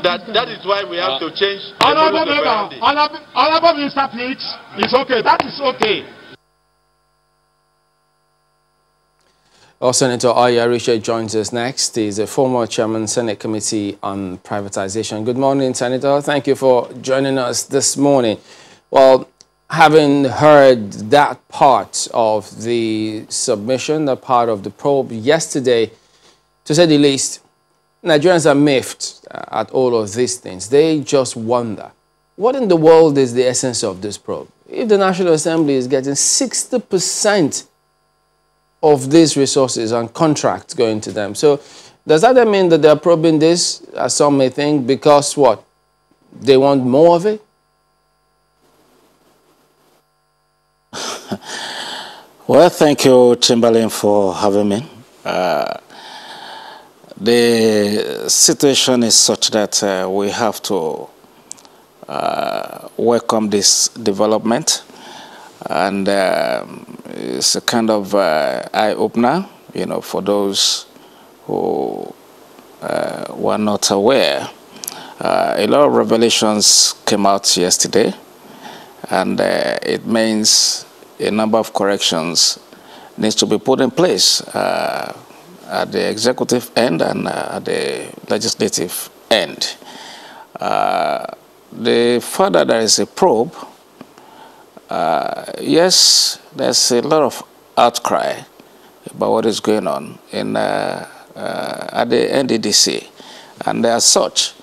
that is why we have to change the Honorable Minister, please. It's okay. That is okay. Senator Ayarisha joins us next. He's a former chairman, Senate Committee on Privatization. Good morning, Senator. Thank you for joining us this morning. Well, having heard that part of the submission, that part of the probe yesterday, to say the least, Nigerians are miffed at all of these things. They just wonder, what in the world is the essence of this probe? If the National Assembly is getting 60% of these resources and contracts going to them, so does that mean that they're probing this, as some may think, because what? They want more of it? Well, thank you, Chamberlain, for having me. The situation is such that we have to welcome this development. And it's a kind of eye-opener, you know, for those who were not aware. A lot of revelations came out yesterday, and it means a number of corrections needs to be put in place at the executive end and at the legislative end. The fact that there is a probe, yes, there's a lot of outcry about what is going on in at the NDDC, and as such,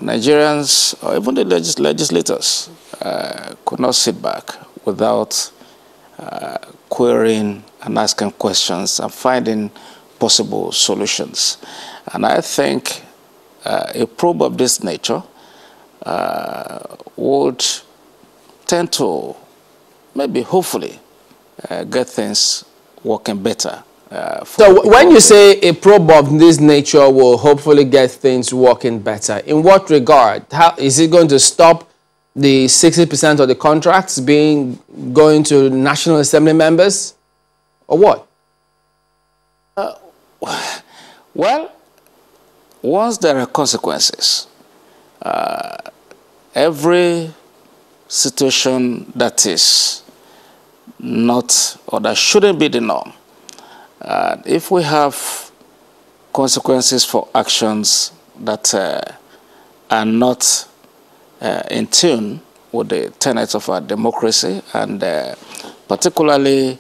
Nigerians or even the legislators could not sit back without querying and asking questions and finding possible solutions. And I think a probe of this nature would tend to maybe, hopefully, get things working better. So when you say a probe of this nature will hopefully get things working better, in what regard? How is it going to stop the 60% of the contracts going to National Assembly members, or what? Well, once there are consequences, every situation that is not or that shouldn't be the norm, if we have consequences for actions that are not in tune with the tenets of our democracy, and particularly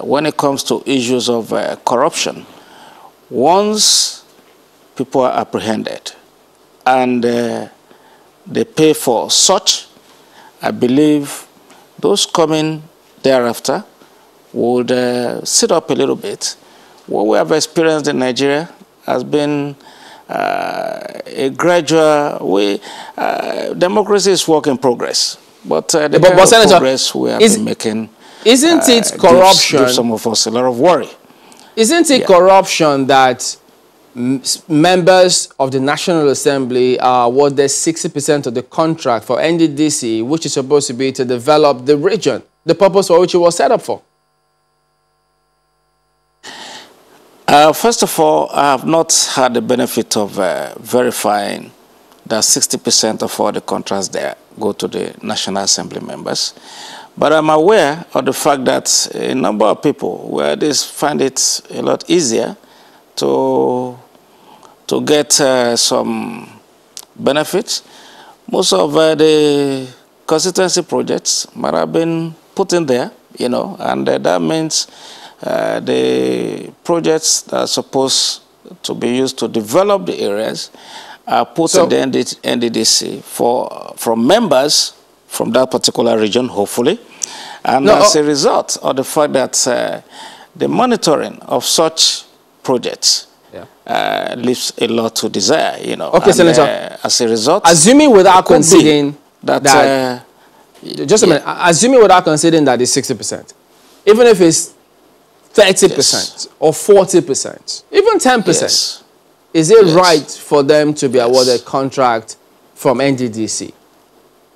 when it comes to issues of corruption, once people are apprehended and they pay for such, I believe those coming thereafter would sit up a little bit. What we have experienced in Nigeria has been a gradual democracy is work in progress, but the kind of Senator, progress we have been making, isn't it corruption? Gives some of us a lot of worry. Isn't it corruption that members of the National Assembly are awarded 60% of the contract for NDDC, which is supposed to be to develop the region, the purpose for which it was set up for? First of all, I have not had the benefit of verifying that 60% of all the contracts there go to the National Assembly members. But I'm aware of the fact that a number of people where they find it a lot easier to get some benefits. Most of the constituency projects might have been put in there, you know, and that means the projects that are supposed to be used to develop the areas are put in the NDDC from members from that particular region, hopefully. And as a result of the fact that the monitoring of such projects leaves a lot to desire, you know. Okay, Senator. As a result, assuming without conceding that just a minute, assuming without conceding that it's 60%, even if it's 30% or 40%, even 10%, is it right for them to be awarded contract from NDDC?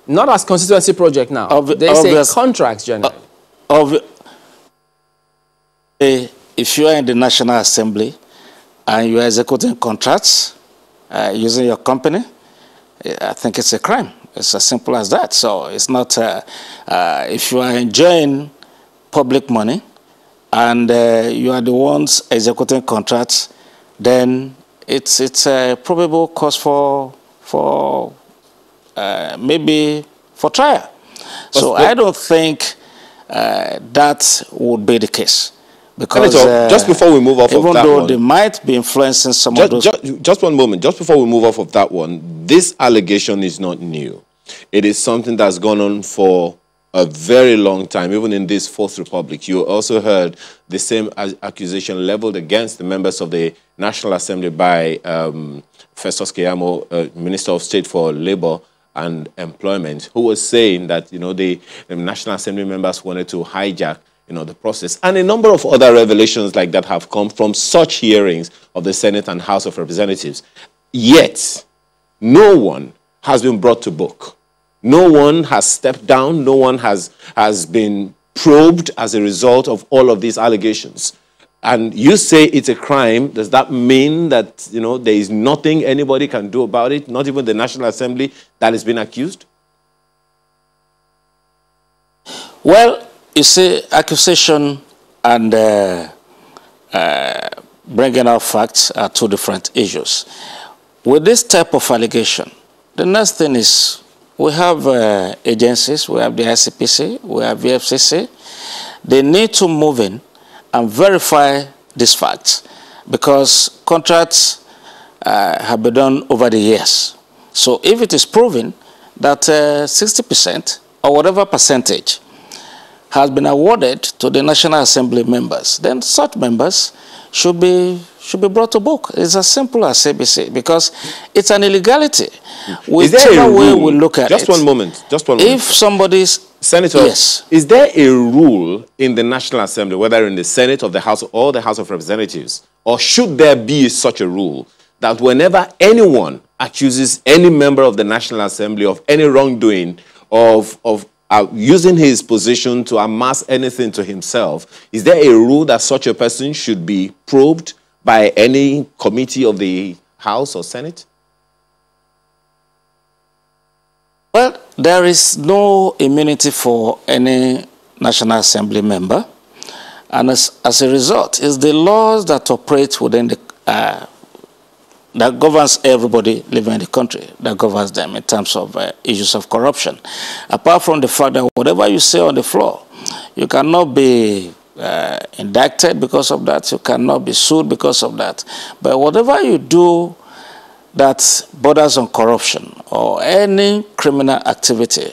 Not as constituency project now. They say contracts generally. If you are in the National Assembly and you are executing contracts using your company, I think it's a crime. It's as simple as that. So it's not, if you are enjoying public money and you are the ones executing contracts, then it's a probable cause for maybe for trial. So I don't think that would be the case. Because just before we move off of that one, even though they might be influencing some of those... Just one moment. Just before we move off of that one, this allegation is not new. It is something that's gone on for a very long time, even in this Fourth Republic. You also heard the same accusation leveled against the members of the National Assembly by Festus Keyamo, Minister of State for Labor and Employment, who was saying that, you know, the National Assembly members wanted to hijack, you know, the process. And a number of other revelations like that have come from such hearings of the Senate and House of Representatives. Yet, no one has been brought to book. No one has stepped down. No one has been probed as a result of all of these allegations. And you say it's a crime. Does that mean that, you know, there is nothing anybody can do about it, not even the National Assembly that has been accused? Well, you see, accusation and bringing out facts are two different issues. With this type of allegation, the next thing is we have agencies, we have the ICPC, we have the FCC. They need to move in and verify these facts because contracts have been done over the years. So if it is proven that 60% or whatever percentage has been awarded to the National Assembly members, then such members should be brought to book. It's as simple as ABC because it's an illegality. Whichever way we look at it. Just one moment. If somebody's... Senator, yes. Is there a rule in the National Assembly, whether in the Senate of the House or the House of Representatives, or should there be such a rule, that whenever anyone accuses any member of the National Assembly of any wrongdoing, of using his position to amass anything to himself, is there a rule that such a person should be probed by any committee of the House or Senate? Well, there is no immunity for any National Assembly member. And as a result, it's the laws that operate within the, that governs everybody living in the country, that governs them in terms of issues of corruption. Apart from the fact that whatever you say on the floor, you cannot be indicted because of that, you cannot be sued because of that. But whatever you do that borders on corruption or any criminal activity,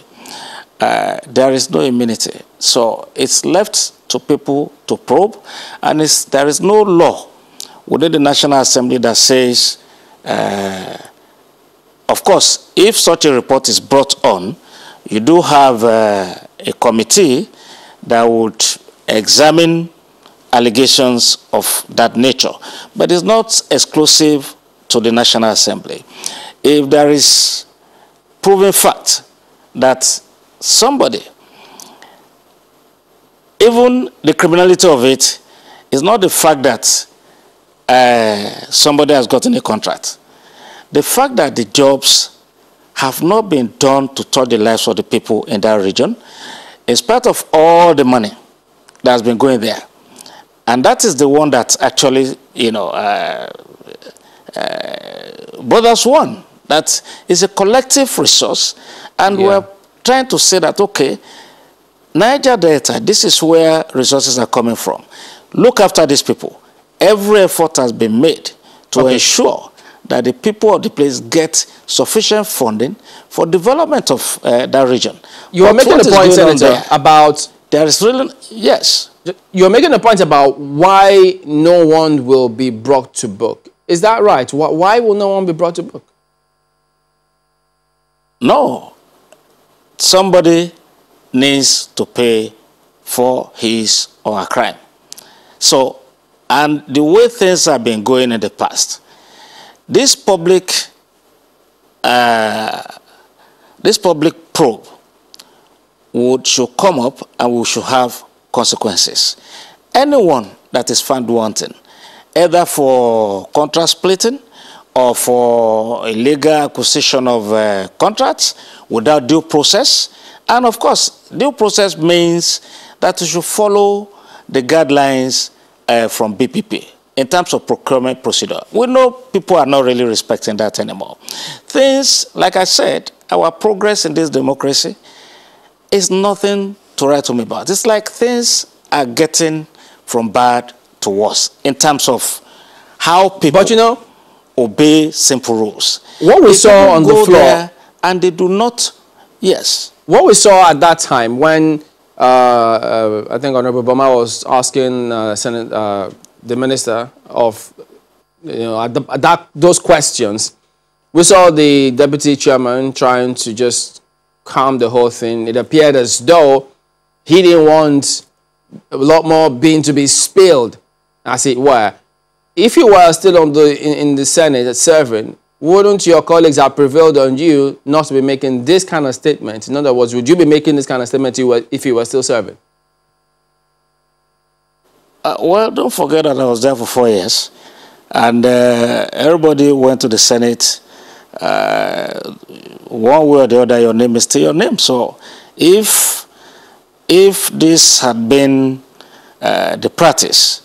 there is no immunity. So it's left to people to probe, and there is no law within the National Assembly that says, of course, if such a report is brought on, you do have a committee that would examine allegations of that nature. But it's not exclusive to the National Assembly. If there is proven fact that somebody, even the criminality of it is not the fact that somebody has gotten a contract. The fact that the jobs have not been done to touch the lives of the people in that region, in spite of all the money that has been going there. And that is the one that actually, you know, Brothers One, that is a collective resource, and we're trying to say that, okay, Niger Delta, this is where resources are coming from. Look after these people. Every effort has been made to ensure that the people of the place get sufficient funding for development of that region. You are making a point, Senator, about... There is really... Yes. You're making a point about why no one will be brought to book. Is that right? Why will no one be brought to book? No. Somebody needs to pay for his or her crime. So, and the way things have been going in the past, this public probe should come up and we should have consequences. Anyone that is found wanting, either for contract splitting or for illegal acquisition of contracts without due process. And of course, due process means that you should follow the guidelines from BPP in terms of procurement procedure. We know people are not really respecting that anymore. Things, like I said, our progress in this democracy is nothing to write home about. It's like things are getting from bad to worse in terms of how people obey simple rules. What we saw on the floor, and they do not, yes. What we saw at that time when I think Honorable Boma was asking the minister of, those questions, we saw the deputy chairman trying to just calm the whole thing. It appeared as though he didn't want a lot more bean to be spilled, as it were. If you were still on in the Senate serving, wouldn't your colleagues have prevailed on you not to be making this kind of statement? In other words, would you be making this kind of statement if you were still serving? Well, don't forget that I was there for 4 years. And everybody went to the Senate. One way or the other, your name is still your name. So if this had been the practice,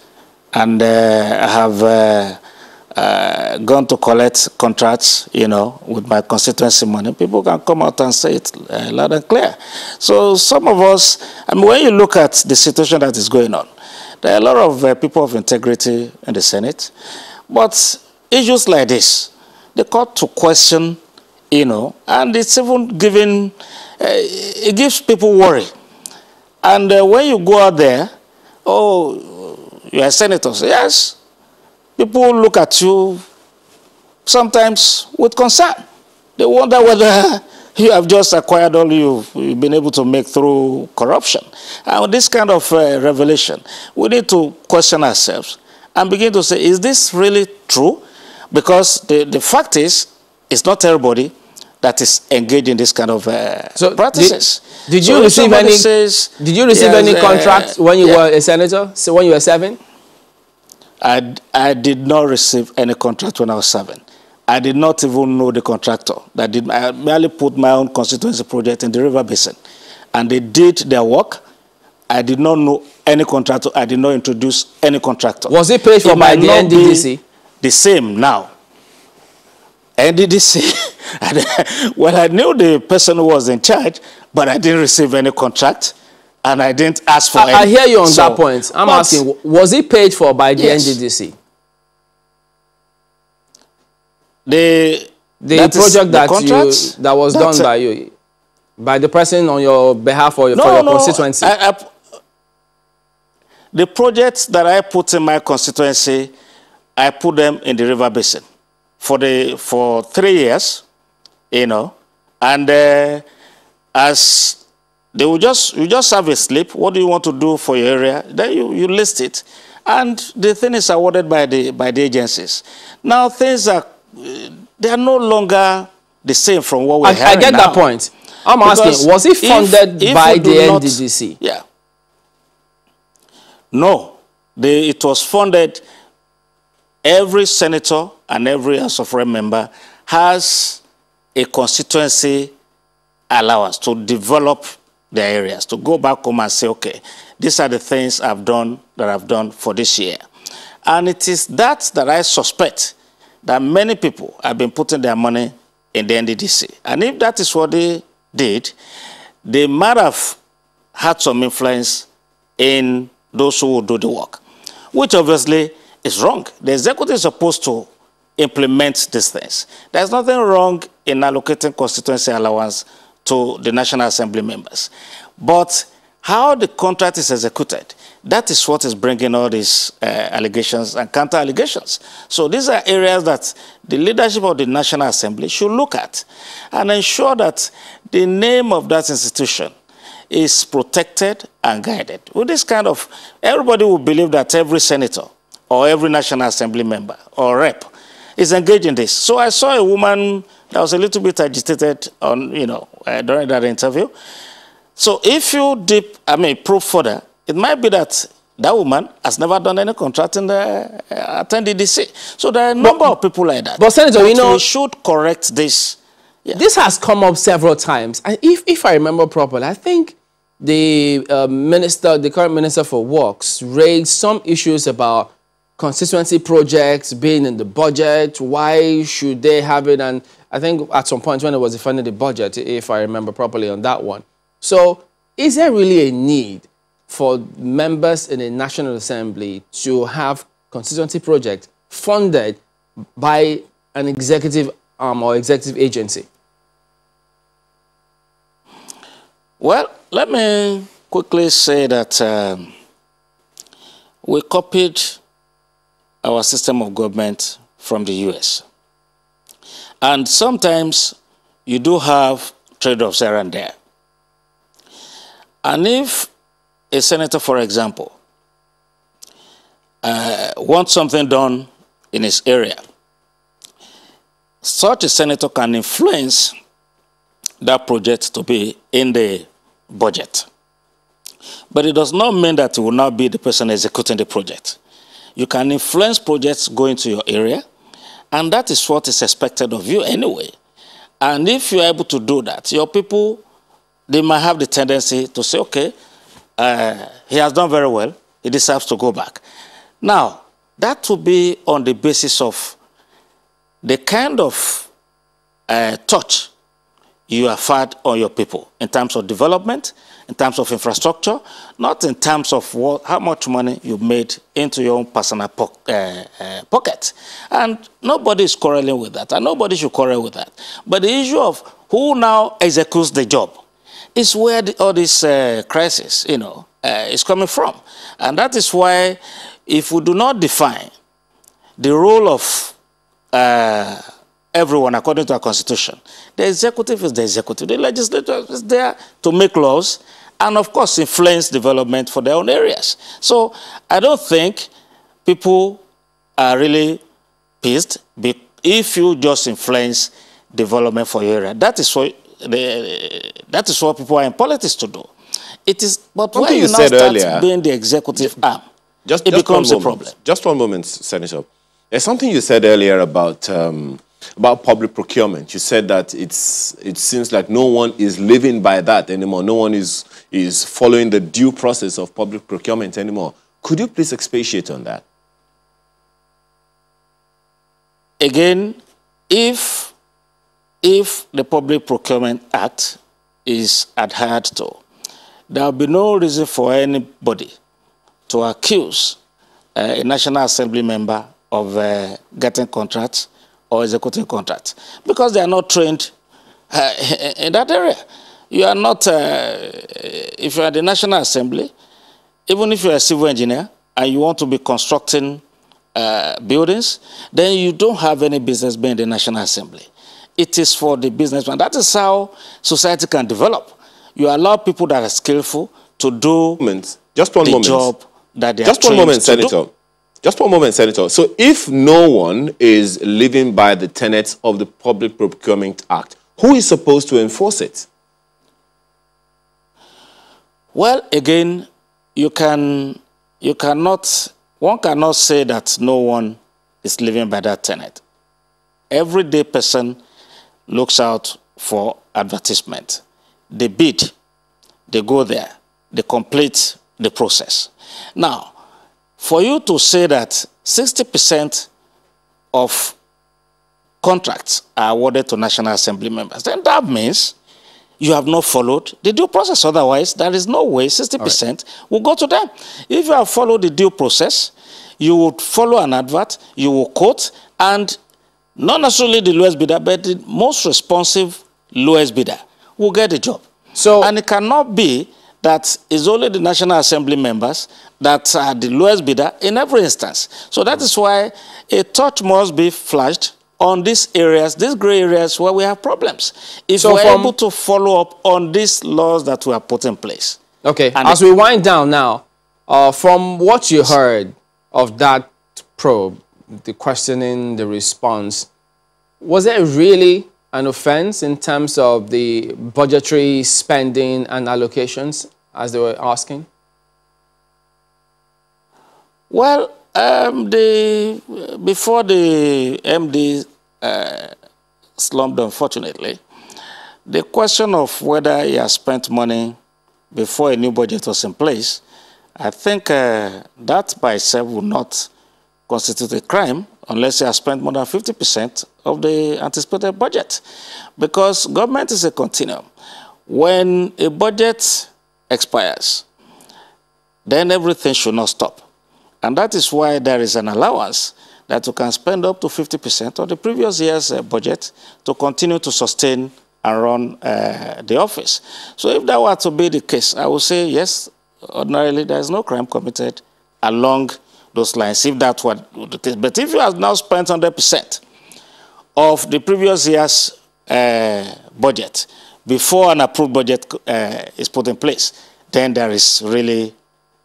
and I have gone to collect contracts, you know, with my constituency money, people can come out and say it loud and clear. So some of us, I mean, when you look at the situation that is going on, there are a lot of people of integrity in the Senate, but issues like this, they call to question, you know, and it's even giving, it gives people worry. And when you go out there, oh, you're a senator, so yes, people look at you sometimes with concern. They wonder whether you have just acquired all you've been able to make through corruption. And with this kind of revelation, we need to question ourselves and begin to say, is this really true? Because the fact is, it's not everybody that is engaged in this kind of practices. Did you receive any? Did you receive any contract when you were a senator? So when you were serving? I did not receive any contract when I was serving. I did not even know the contractor. I merely put my own constituency project in the river basin. And they did their work. I did not know any contractor. I did not introduce any contractor. Was it paid for by the NDDC? The same now. NDDC, well, I knew the person who was in charge, but I didn't receive any contract. And I didn't ask for any. I hear you on that point. I'm asking, was it paid for by the NDDC? The project that was done by you, by the person on your behalf or for your constituency? The projects that I put in my constituency, I put them in the river basin for 3 years, you know, and as you just have a slip. What do you want to do for your area? Then you list it, and the thing is awarded by the agencies. Now things they are no longer the same from what we're hearing now. I get that point. I'm asking, was it funded by the NDDC? Yeah. No, it was funded. Every senator and every House of Rep member has a constituency allowance to develop their areas, to go back home and say, okay, these are the things I've done for this year. And it is that I suspect that many people have been putting their money in the NDDC. And if that is what they did, they might have had some influence in those who will do the work, which obviously is wrong. The executive is supposed to implement these things. There's nothing wrong in allocating constituency allowance to the National Assembly members. But how the contract is executed, that is what is bringing all these allegations and counter-allegations. So these are areas that the leadership of the National Assembly should look at and ensure that the name of that institution is protected and guided. With this kind of, everybody will believe that every senator or every National Assembly member or rep is engaged in this. So I saw a woman that was a little bit agitated on, during that interview. So if you probe further, it might be that that woman has never done any contracting at NDDC. So there are a number of people like that. But Senator, we should correct this. Yeah. This has come up several times. And if I remember properly, I think the current Minister for Works raised some issues about constituency projects being in the budget. Why should they have it? And I think at some point when it was defending the budget, if I remember properly on that one. So is there really a need for members in the National Assembly to have constituency projects funded by an executive arm or executive agency? Well, let me quickly say that we copied our system of government from the US. And sometimes you do have trade-offs here and there. And if a senator, for example, wants something done in his area, such a senator can influence that project to be in the budget. But it does not mean that you will not be the person executing the project. You can influence projects going to your area, and that is what is expected of you anyway. And if you're able to do that, your people, they might have the tendency to say, okay, he has done very well, he deserves to go back. Now, that will be on the basis of the kind of touch you have had on your people in terms of development, in terms of infrastructure, not in terms of how much money you made into your own personal pocket. And nobody is quarreling with that, and nobody should quarrel with that. But the issue of who now executes the job is where all this crisis, is coming from. And that is why if we do not define the role of everyone according to our constitution, the executive is the executive, the legislature is there to make laws and of course influence development for their own areas. So I don't think people are really pissed if you just influence development for your area. That is what people are in politics to do. It is, but when you now start being the executive arm, it becomes a problem. Just one moment, Senator. There's something you said earlier about public procurement. You said that it seems like no one is living by that anymore. No one is following the due process of public procurement anymore. Could you please expatiate on that? Again, if the Public Procurement Act is adhered to, there will be no reason for anybody to accuse a National Assembly member of getting contracts or executing contracts because they are not trained in that area. You are not, if you are the National Assembly, even if you are a civil engineer and you want to be constructing buildings, then you don't have any business being the National Assembly. It is for the businessman. That is how society can develop. You allow people that are skillful to do the job that they are trained to do. Just one moment, Senator. So if no one is living by the tenets of the Public Procurement Act, who is supposed to enforce it? Well, again, one cannot say that no one is living by that tenet. Everyday person looks out for advertisement. They bid, they go there, they complete the process. Now, for you to say that 60% of contracts are awarded to National Assembly members, then that means you have not followed the due process. Otherwise, there is no way 60% will go to them. If you have followed the due process, you would follow an advert, you will quote, and not necessarily the lowest bidder, but the most responsive lowest bidder will get the job. And it cannot be that it's only the National Assembly members that are the lowest bidder in every instance. So that is why a torch must be flashed on these areas, these gray areas where we have problems. If we're able to follow up on these laws that we have put in place. Okay, as we wind down now, from what you heard of that probe, the questioning, the response, was it really an offense in terms of the budgetary spending and allocations, as they were asking? Well, before the MD slumped, unfortunately, the question of whether he has spent money before a new budget was in place, I think that by itself would not constitute a crime unless he has spent more than 50% of the anticipated budget. Because government is a continuum. When a budget expires, then everything should not stop. And that is why there is an allowance that you can spend up to 50% of the previous year's budget to continue to sustain and run the office. So if that were to be the case, I would say, yes, ordinarily there is no crime committed along those lines, if that were the case. But if you have now spent 100% of the previous year's budget before an approved budget is put in place, then there is really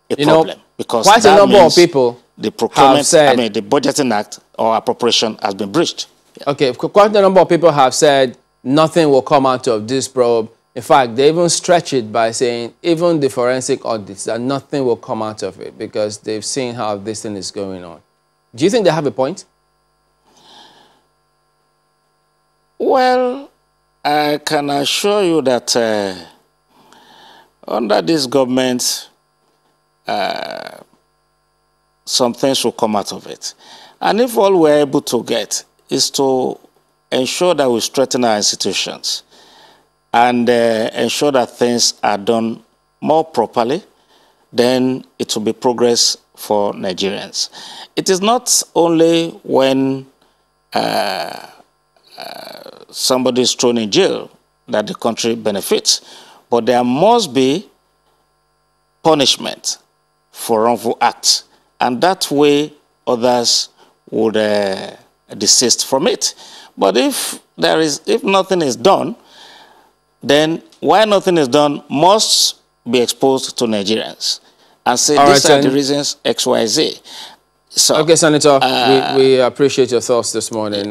a problem. Because quite a number of people the procurement, the Budgeting Act or appropriation has been breached. Okay, quite a number of people have said nothing will come out of this probe. In In fact, they even stretch it by saying even the forensic audits, that nothing will come out of it because they've seen how this thing is going on. Do you think they have a point? Well, I can assure you that under this government, some things will come out of it. And if all we're able to get is to ensure that we strengthen our institutions and ensure that things are done more properly, then it will be progress for Nigerians. It is not only when somebody is thrown in jail that the country benefits, but there must be punishment for wrongful acts, and that way others would desist from it. But if nothing is done, then why nothing is done must be exposed to Nigerians and say these are the reasons X, Y, Z. So, okay, Senator, we appreciate your thoughts this morning,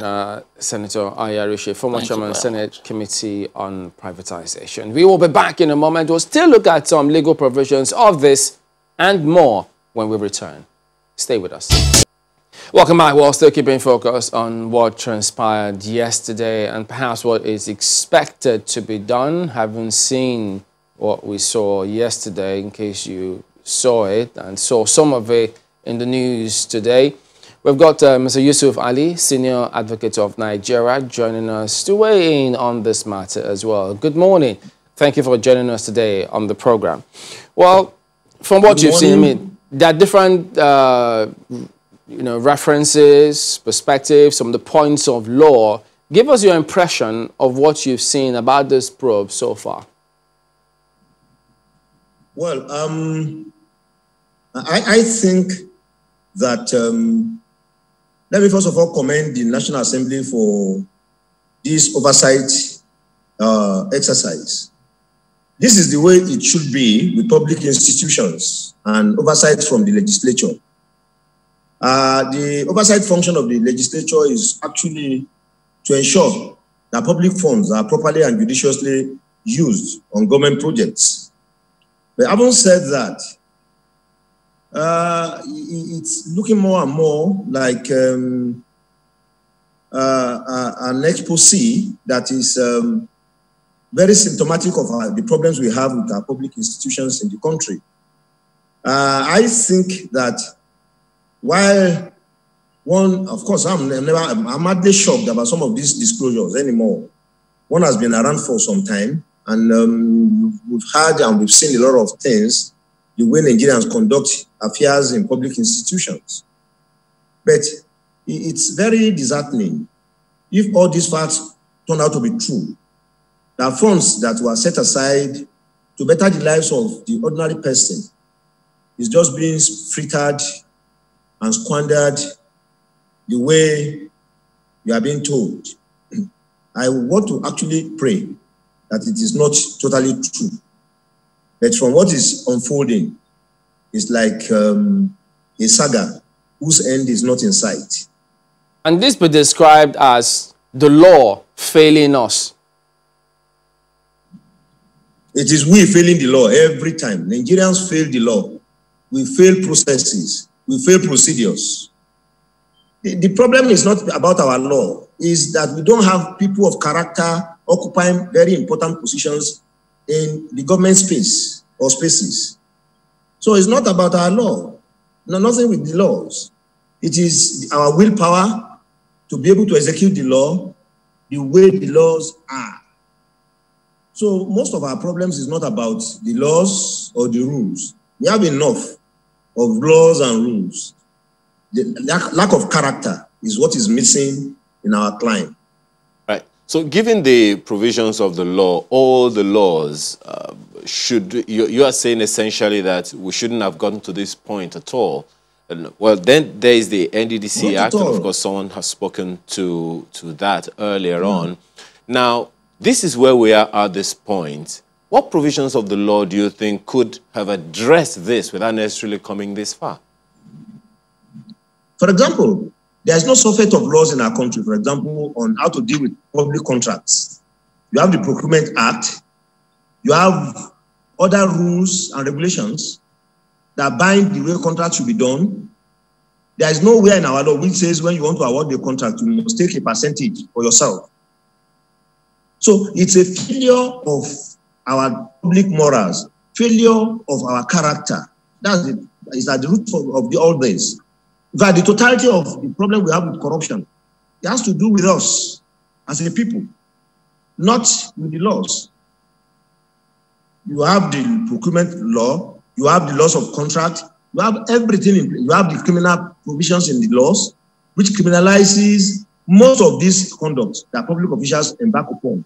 Senator Ayarishe, former chairman, Senate Committee on Privatization. We will be back in a moment. We'll still look at some legal provisions of this and more when we return. Stay with us. Welcome back. We're still keeping focus on what transpired yesterday and perhaps what is expected to be done. Haven't seen what we saw yesterday, in case you saw it and saw some of it in the news today. We've got Mr. Yusuf Ali, Senior Advocate of Nigeria, joining us to weigh in on this matter as well. Good morning. Thank you for joining us today on the program. Well, from what you've seen, I mean, there are different references, perspectives, some of the points of law. Give us your impression of what you've seen about this probe so far. Well, I think that let me first of all commend the National Assembly for this oversight exercise. This is the way it should be with public institutions and oversight from the legislature. The oversight function of the legislature is actually to ensure that public funds are properly and judiciously used on government projects. But having said that, it's looking more and more like an exposé that is very symptomatic of the problems we have with our public institutions in the country. I think that while of course, I'm hardly shocked about some of these disclosures anymore. One has been around for some time, and we've heard and we've seen a lot of things, the way Nigerians conduct affairs in public institutions. But it's very disheartening if all these facts turn out to be true. The funds that were set aside to better the lives of the ordinary person is just being frittered and squandered the way you are being told. I want to actually pray that it is not totally true. But from what is unfolding, it's like a saga whose end is not in sight. And this be described as the law failing us. It is we failing the law every time. Nigerians fail the law. We fail processes. We fail procedures. The problem is not about our law, is that we don't have people of character occupying very important positions in the government space or spaces. So it's not about our law. No, nothing with the laws. It is our willpower to be able to execute the law the way the laws are. So most of our problems is not about the laws or the rules. We have enough of laws and rules. The lack of character is what is missing in our climate. Right. So given the provisions of the law, all the laws, you are saying essentially that we shouldn't have gotten to this point at all. And, well, then there is the NDDC Act, and of course someone has spoken to that earlier on. Now, this is where we are at this point. What provisions of the law do you think could have addressed this without necessarily coming this far? For example, there is no surfeit of laws in our country, for example, on how to deal with public contracts. You have the Procurement Act, You have other rules and regulations that bind the way contracts should be done. There is nowhere in our law which says when you want to award the contract, you must take a percentage for yourself. So it's a failure of our public morals, failure of our character. Is at the root of all this. In fact, the totality of the problem we have with corruption, it has to do with us as a people, not with the laws. You have the procurement law, you have the laws of contract, you have everything in place. You have the criminal provisions in the laws, which criminalizes most of these conduct that public officials embark upon.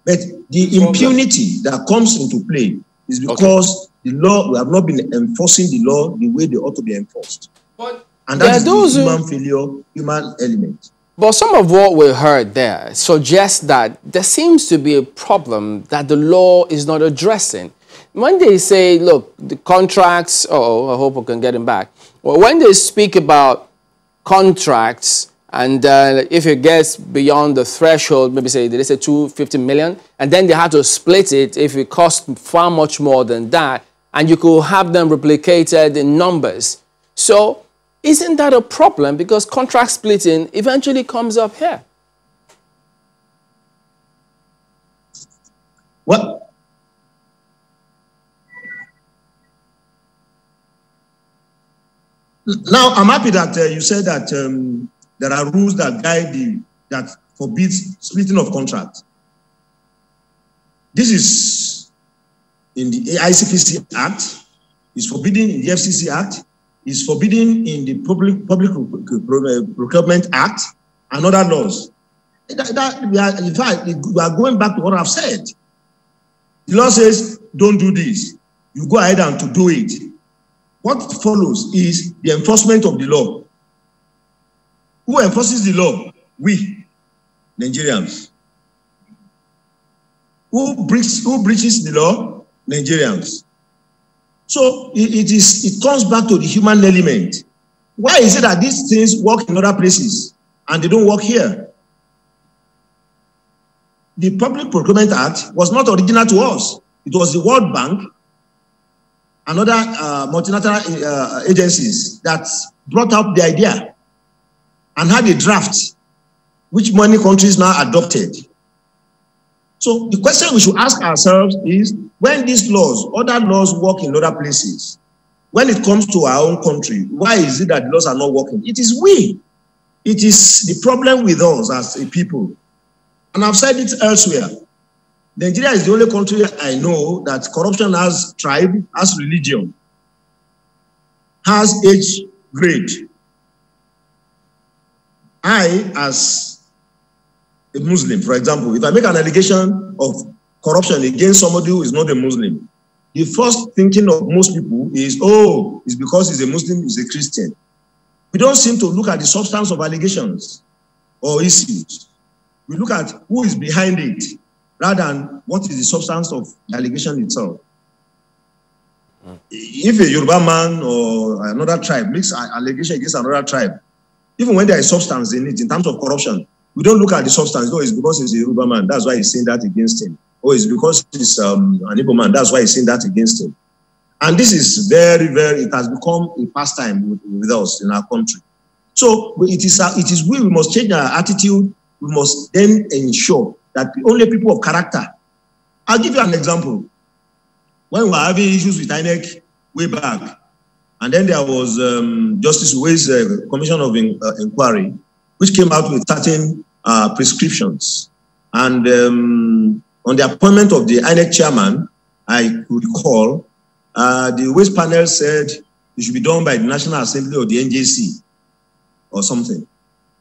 But the impunity that comes into play is because the law, we have not been enforcing the law the way they ought to be enforced. And that is the human failure, human element. But some of what we heard there suggests that there seems to be a problem that the law is not addressing. When they say, look, the contracts, I hope I can get him back. Well, when they speak about contracts, and if it gets beyond the threshold, maybe say, they say 250 million, and then they have to split it if it costs far much more than that, and you could have them replicated in numbers. So isn't that a problem? Because contract splitting eventually comes up here. Well, now I'm happy that you said that there are rules that guide that forbids splitting of contract. This is in the ICPC Act, is forbidden in the FCC Act, is forbidden in the Public Procurement Act and other laws. In fact, we are going back to what I've said. The law says, don't do this. You go ahead and to do it. What follows is the enforcement of the law. Who enforces the law? We, Nigerians. Who breaches the law? Nigerians. So it comes back to the human element. Why is it that these things work in other places and they don't work here? The Public Procurement Act was not original to us. It was the World Bank and other multilateral agencies that brought up the idea and had a draft, which many countries now adopted. So the question we should ask ourselves is, when these laws, other laws work in other places, when it comes to our own country, why is it that the laws are not working? It is we. It is the problem with us as a people. And I've said it elsewhere. Nigeria is the only country I know that corruption has tribe, has religion, has age grade. I, as a Muslim, for example, if I make an allegation of corruption against somebody who is not a Muslim, the first thinking of most people is, oh, it's because he's a Muslim, he's a Christian. We don't seem to look at the substance of allegations or issues. We look at who is behind it, rather than what is the substance of the allegation itself. If a Yoruba man or another tribe makes an allegation against another tribe, even when there is substance in it, in terms of corruption, we don't look at the substance. Oh, it's because he's a Yoruba man, that's why he's saying that against him. Or it's because he's an Igbo man, that's why he's saying that against him. And this is very, it has become a pastime with us in our country. So it is we must change our attitude. We must then ensure that only people of character. I'll give you an example. When we were having issues with INEC way back, and then there was Justice Uwe's Commission of Inquiry, which came out with certain prescriptions. And on the appointment of the INEC chairman, I could recall, the Uwe's panel said it should be done by the National Assembly or the NJC or something.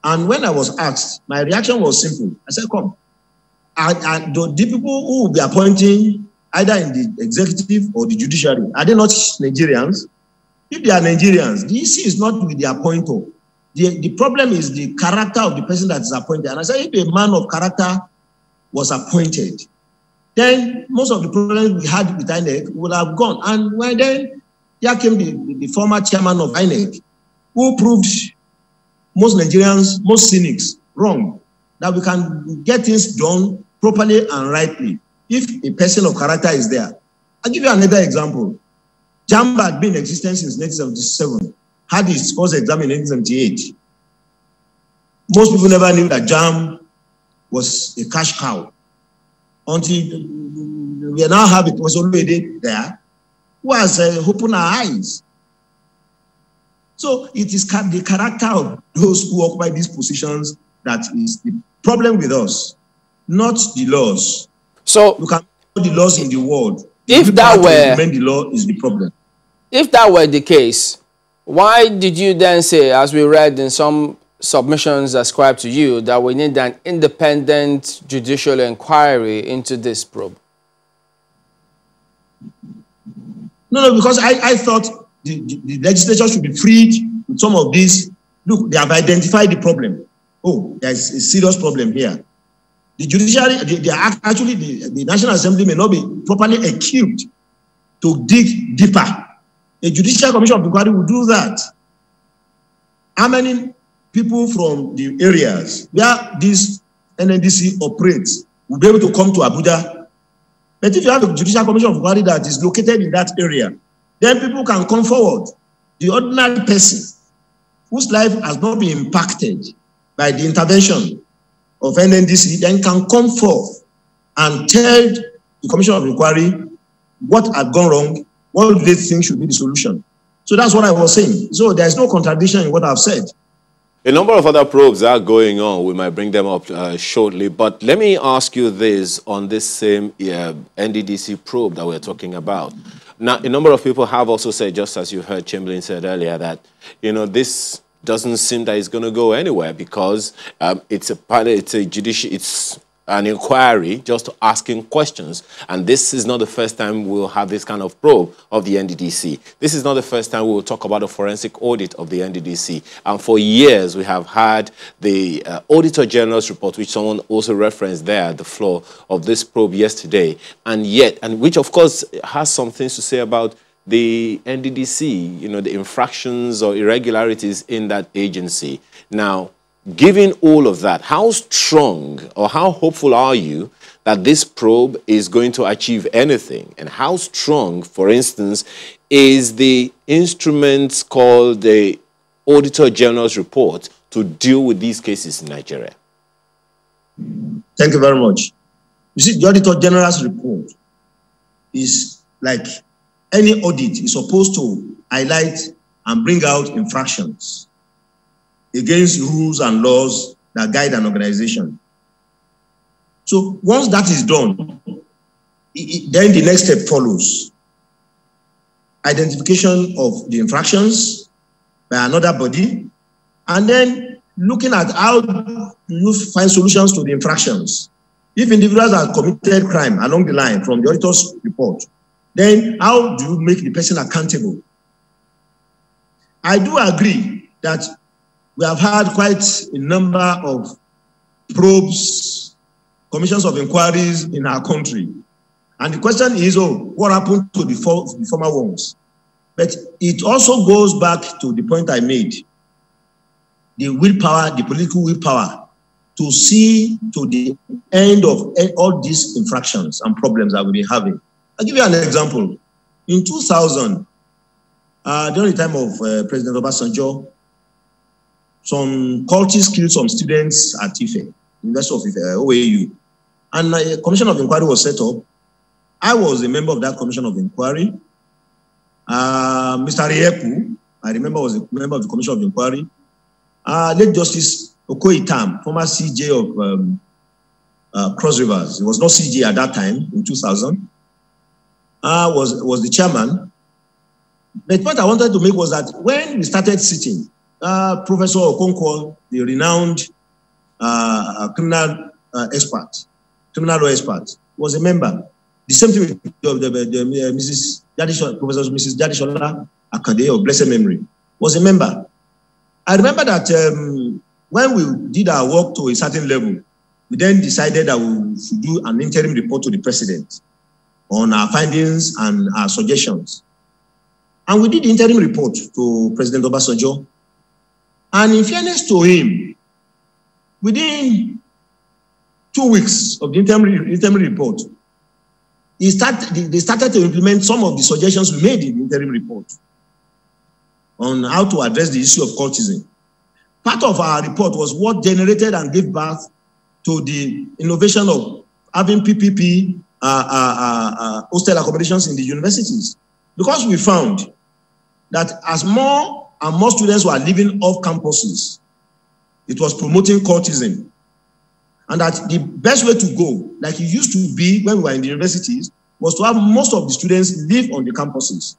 And when I was asked, my reaction was simple. I said, come, the people who will be appointing either in the executive or the judiciary, are they not Nigerians? If they are Nigerians, the issue is not with the appointer. The problem is the character of the person that is appointed. And I said, if a man of character was appointed, then most of the problems we had with INEC would have gone. And when then, here came the former chairman of INEC, who proved most Nigerians, most cynics, wrong, that we can get things done properly and rightly. if a person of character is there. I'll give you another example. JAMB had been in existence since 1977, had its first exam in 1978. Most people never knew that JAMB was a cash cow until we now have it was already there, who has opened our eyes. So it is the character of those who occupy these positions that is the problem with us, not the laws. So you can put the laws in the world. If that were the law is the problem. If that were the case, why did you then say, as we read in some submissions ascribed to you, that we need an independent judicial inquiry into this probe? No, because I thought the legislature should be freed with some of these. Look, they have identified the problem. Oh, there's a serious problem here. The judiciary, the National Assembly may not be properly equipped to dig deeper. A judicial commission of inquiry will do that. How many people from the areas where this NNDC operates will be able to come to Abuja? But if you have a judicial commission of inquiry that is located in that area, then people can come forward. The ordinary person whose life has not been impacted by the intervention of NNDC then can come forth and tell the Commission of Inquiry what had gone wrong, what do they think should be the solution. So that's what I was saying. So there's no contradiction in what I've said. A number of other probes are going on. We might bring them up shortly. But let me ask you this on this same NDDC probe that we're talking about. Now, a number of people have also said, just as you heard Chamberlain said earlier, that, you know, this doesn't seem that it's going to go anywhere because it's an inquiry just asking questions. And this is not the first time we'll have this kind of probe of the NDDC. This is not the first time we will talk about a forensic audit of the NDDC. And for years, we have had the Auditor General's report, which someone also referenced there at the floor of this probe yesterday. And which, of course, has some things to say about the NDDC, you know, the infractions or irregularities in that agency. Now, given all of that, how strong or how hopeful are you that this probe is going to achieve anything? And how strong, for instance, is the instrument called the Auditor General's report to deal with these cases in Nigeria? Thank you very much. You see, the Auditor General's report is like any audit is supposed to highlight and bring out infractions against rules and laws that guide an organization. So once that is done, then the next step follows. Identification of the infractions by another body, and then looking at how do you find solutions to the infractions. If individuals have committed crime along the line from the auditor's report, then how do you make the person accountable? I do agree that we have had quite a number of probes, commissions of inquiries in our country. And the question is, what happened to the former ones? But it also goes back to the point I made. The willpower, the political willpower to see to the end of all these infractions and problems that we've been having. I'll give you an example. In 2000, during the time of President Obasanjo, some cultists killed some students at Ife, University of Ife, OAU. And a commission of inquiry was set up. I was a member of that commission of inquiry. Mr. Rieku, I remember, was a member of the commission of inquiry. Late Justice Okoitam, former CJ of Cross Rivers, he was not CJ at that time, in 2000, was the chairman. The point I wanted to make was that when we started sitting, Professor Okonkwo, the renowned criminal law expert, was a member. The same thing with Mrs. Professor Mrs. Jadishola Akande of blessed memory, was a member. I remember that when we did our work to a certain level, we then decided that we should do an interim report to the president on our findings and our suggestions. And we did the interim report to President Obasanjo. And in fairness to him, within 2 weeks of the interim report, they started to implement some of the suggestions we made in the interim report on how to address the issue of cultism. Part of our report was what generated and gave birth to the innovation of having PPP hostel accommodations in the universities. Because we found that as more and more students were living off campuses, it was promoting cultism. And that the best way to go, like it used to be when we were in the universities, was to have most of the students live on the campuses.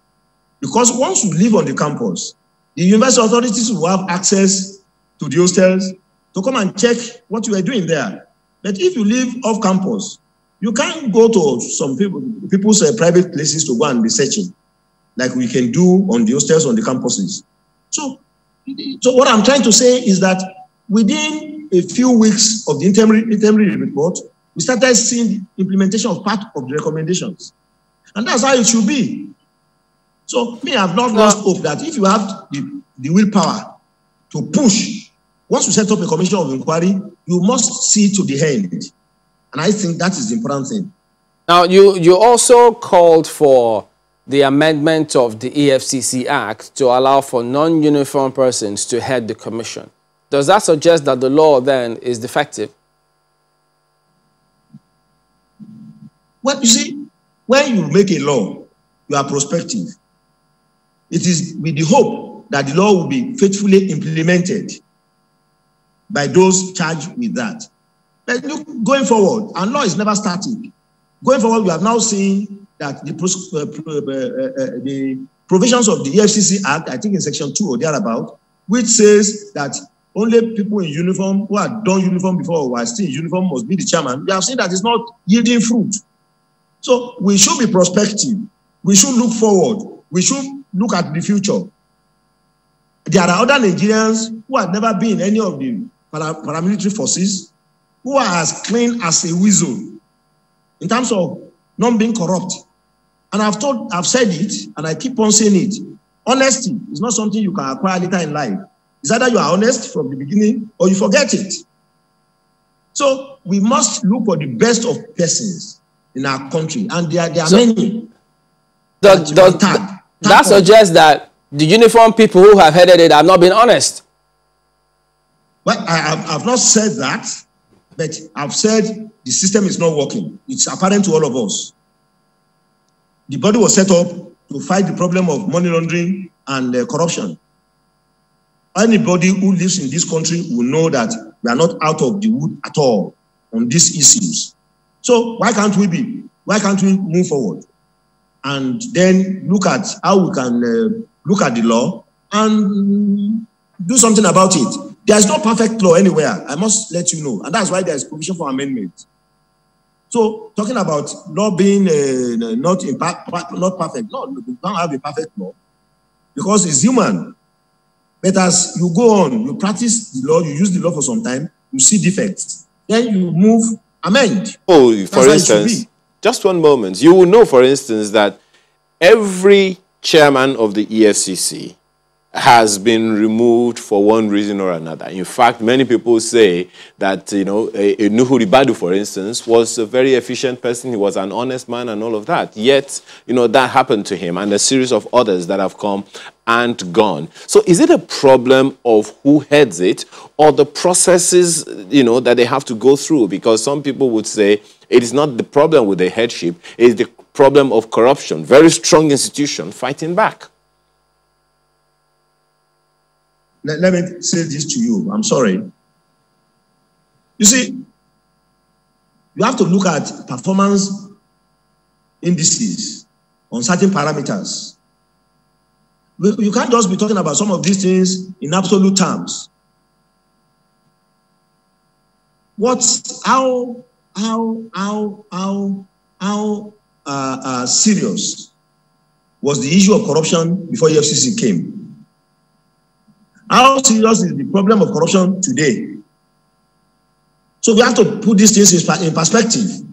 Because once you live on the campus, the university authorities will have access to the hostels to come and check what you are doing there. But if you live off campus, you can't go to some people's private places to go and be searching, like we can do on the hostels on the campuses. So what I'm trying to say is that within a few weeks of the interim report, we started seeing the implementation of part of the recommendations. And that's how it should be. So me, I've not lost hope that if you have the willpower to push, once you set up a commission of inquiry, you must see to the end. And I think that is the important thing. Now, you also called for the amendment of the EFCC Act to allow for non-uniform persons to head the commission. Does that suggest that the law then is defective? Well, you see, when you make a law, you are prospective. It is with the hope that the law will be faithfully implemented by those charged with that. But look, going forward, and law is never static. Going forward, we have now seen that the provisions of the EFCC Act, I think in section 2 or thereabout, which says that only people in uniform who are done uniform before or are still in uniform must be the chairman. We have seen that it's not yielding fruit. So we should be prospective. We should look forward. We should look at the future. There are other Nigerians who have never been in any of the paramilitary forces who are as clean as a whistle in terms of not being corrupt. And I've said it, and I keep on saying it. Honesty is not something you can acquire later in life. It's either you are honest from the beginning or you forget it. So we must look for the best of persons in our country, and there are many. That suggests that the uniform people who have headed it have not been honest. Well, I've not said that, but I've said the system is not working. It's apparent to all of us. The body was set up to fight the problem of money laundering and corruption. Anybody who lives in this country will know that we are not out of the wood at all on these issues. So why can't we move forward and then look at how we can look at the law and do something about it? There is no perfect law anywhere, I must let you know, and that's why there is provision for amendment. So talking about law being not perfect, no, we don't have a perfect law because it's human. But as you go on, you practice the law, you use the law for some time, you see defects, then you move, amend. Oh, for instance, just one moment. You will know, for instance, that every chairman of the EFCC has been removed for one reason or another. In fact, many people say that, you know, Nuhu Ribadu, for instance, was a very efficient person. He was an honest man and all of that. Yet, you know, that happened to him and a series of others that have come and gone. So is it a problem of who heads it or the processes, you know, that they have to go through? Because some people would say it is not the problem with the headship, it is the problem of corruption. Very strong institution fighting back. Let me say this to you. I'm sorry. You see, you have to look at performance indices on certain parameters. You can't just be talking about some of these things in absolute terms. How serious was the issue of corruption before EFCC came? How serious is the problem of corruption today? So we have to put these things in perspective.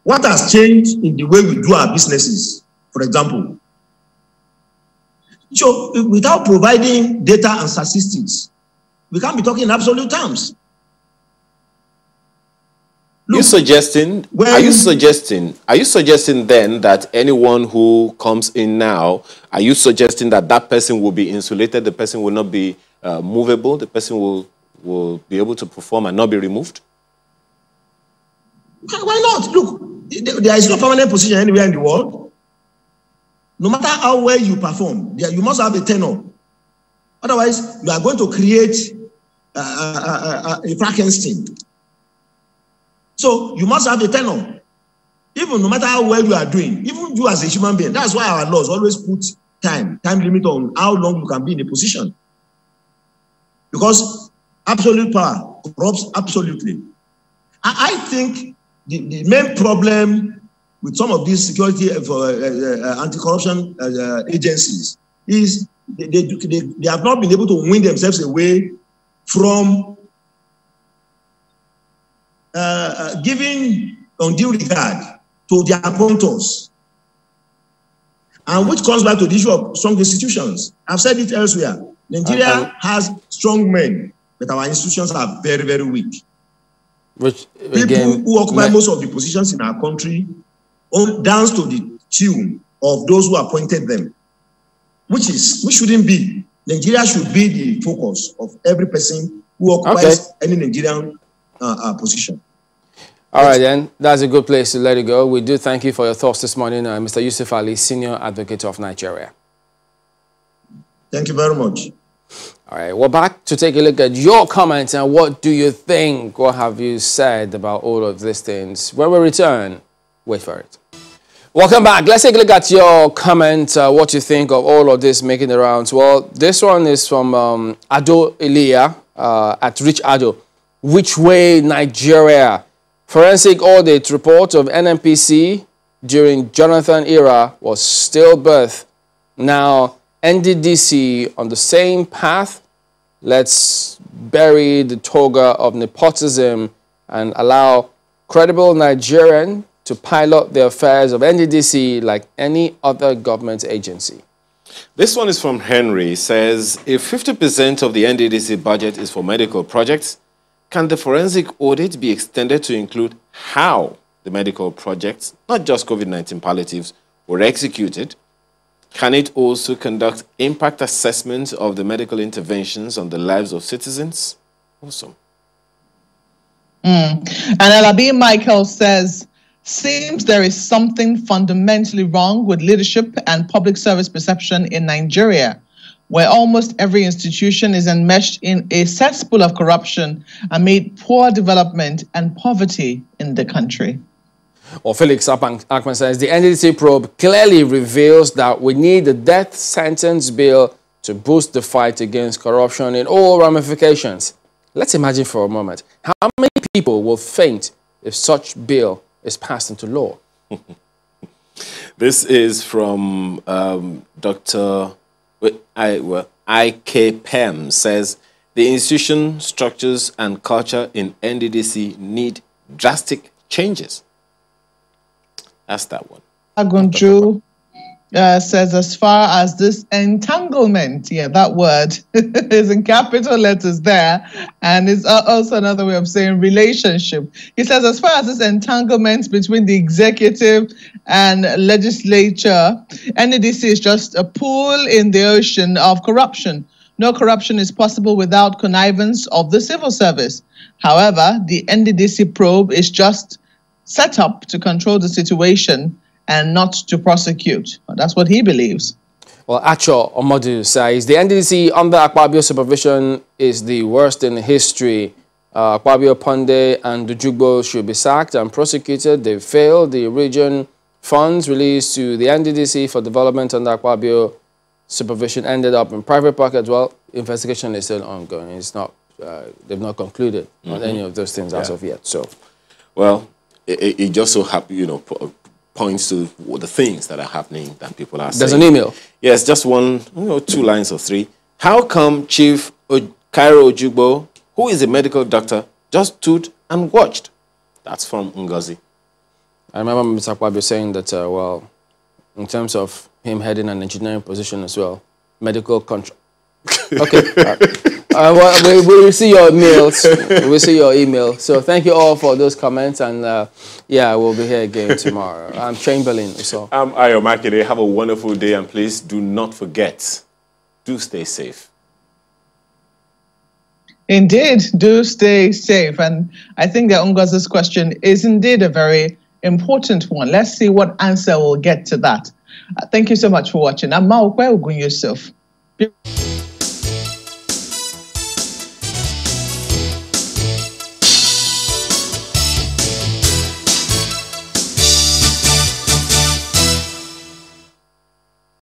What has changed in the way we do our businesses, for example? So without providing data and statistics, we can't be talking in absolute terms. Look, are you suggesting then that anyone who comes in now, are you suggesting that that person will be insulated, the person will not be movable, the person will be able to perform and not be removed? Why not? Look, there is no permanent position anywhere in the world. No matter how well you perform, you must have a tenure. Otherwise, you are going to create a Frankenstein. So you must have a tenure. Even no matter how well you are doing, even you as a human being, that's why our laws always put time limit on how long you can be in a position. Because absolute power corrupts absolutely. I think the main problem with some of these security anti-corruption agencies is they have not been able to win themselves away from giving undue regard to their appointers, and which comes back to the issue of strong institutions. I've said it elsewhere. Nigeria has strong men, but our institutions are very, very weak. Which, people who occupy most of the positions in our country dance to the tune of those who appointed them, which shouldn't be. Nigeria should be the focus of every person who occupies any Nigerian position. All right, then. That's a good place to let it go. We do thank you for your thoughts this morning, Mr. Yusuf Ali, Senior Advocate of Nigeria. Thank you very much. All right, we're back to take a look at your comments and what do you think? What have you said about all of these things? When we return, wait for it. Welcome back. Let's take a look at your comment, what you think of all of this making the rounds. Well, this one is from Ado Elia at Rich Ado. Which way Nigeria? Forensic audit report of NNPC during Jonathan era was stillbirth. Now, NDDC on the same path. Let's bury the toga of nepotism and allow credible Nigerian to pilot the affairs of NDDC like any other government agency. This one is from Henry. It says, if 50% of the NDDC budget is for medical projects, can the forensic audit be extended to include how the medical projects, not just COVID-19 palliatives, were executed? Can it also conduct impact assessments of the medical interventions on the lives of citizens? Awesome. And Alabi Michael says, seems there is something fundamentally wrong with leadership and public service perception in Nigeria, where almost every institution is enmeshed in a cesspool of corruption amid poor development and poverty in the country. Well, Felix Akman says the NDDC probe clearly reveals that we need a death sentence bill to boost the fight against corruption in all ramifications. Let's imagine for a moment, how many people will faint if such bill is passed into law? This is from Dr. I.K. Pem says, the institution, structures, and culture in NDDC need drastic changes. That's that one. Agunju says, as far as this entanglement, that word is in capital letters there, and it's also another way of saying relationship. He says, as far as this entanglement between the executive and legislature, NDDC is just a pool in the ocean of corruption. No corruption is possible without connivance of the civil service. However, the NDDC probe is just set up to control the situation and not to prosecute. That's what he believes. Well, Acho Omodu says the NDDC under Akpabio supervision is the worst in history. Akpabio, Ponde, and Dujugbo should be sacked and prosecuted. They failed. The region funds released to the NDDC for development under Akpabio supervision ended up in private pockets. Well, investigation is still ongoing. It's not. They've not concluded on any of those things as of yet. So, well, it just so happens, points to the things that are happening that people are saying. There's an email. Yes, just one, 2 lines or 3. How come Chief Cairo Ojugbo, who is a medical doctor, just stood and watched? That's from Ngozi. I remember Mr. Akpabio saying that, well, in terms of him heading an engineering position as well, medical contract. Okay. we will see your emails. We will see your email. So thank you all for those comments, and yeah, we'll be here again tomorrow. I'm Chamberlain. So I'm Ayo Makide. Have a wonderful day, and please do not forget, do stay safe. Indeed, do stay safe. And I think that Ngozi's question is indeed a very important one. Let's see what answer we'll get to that. Thank you so much for watching. I'm Maokwe Ogun Yusuf.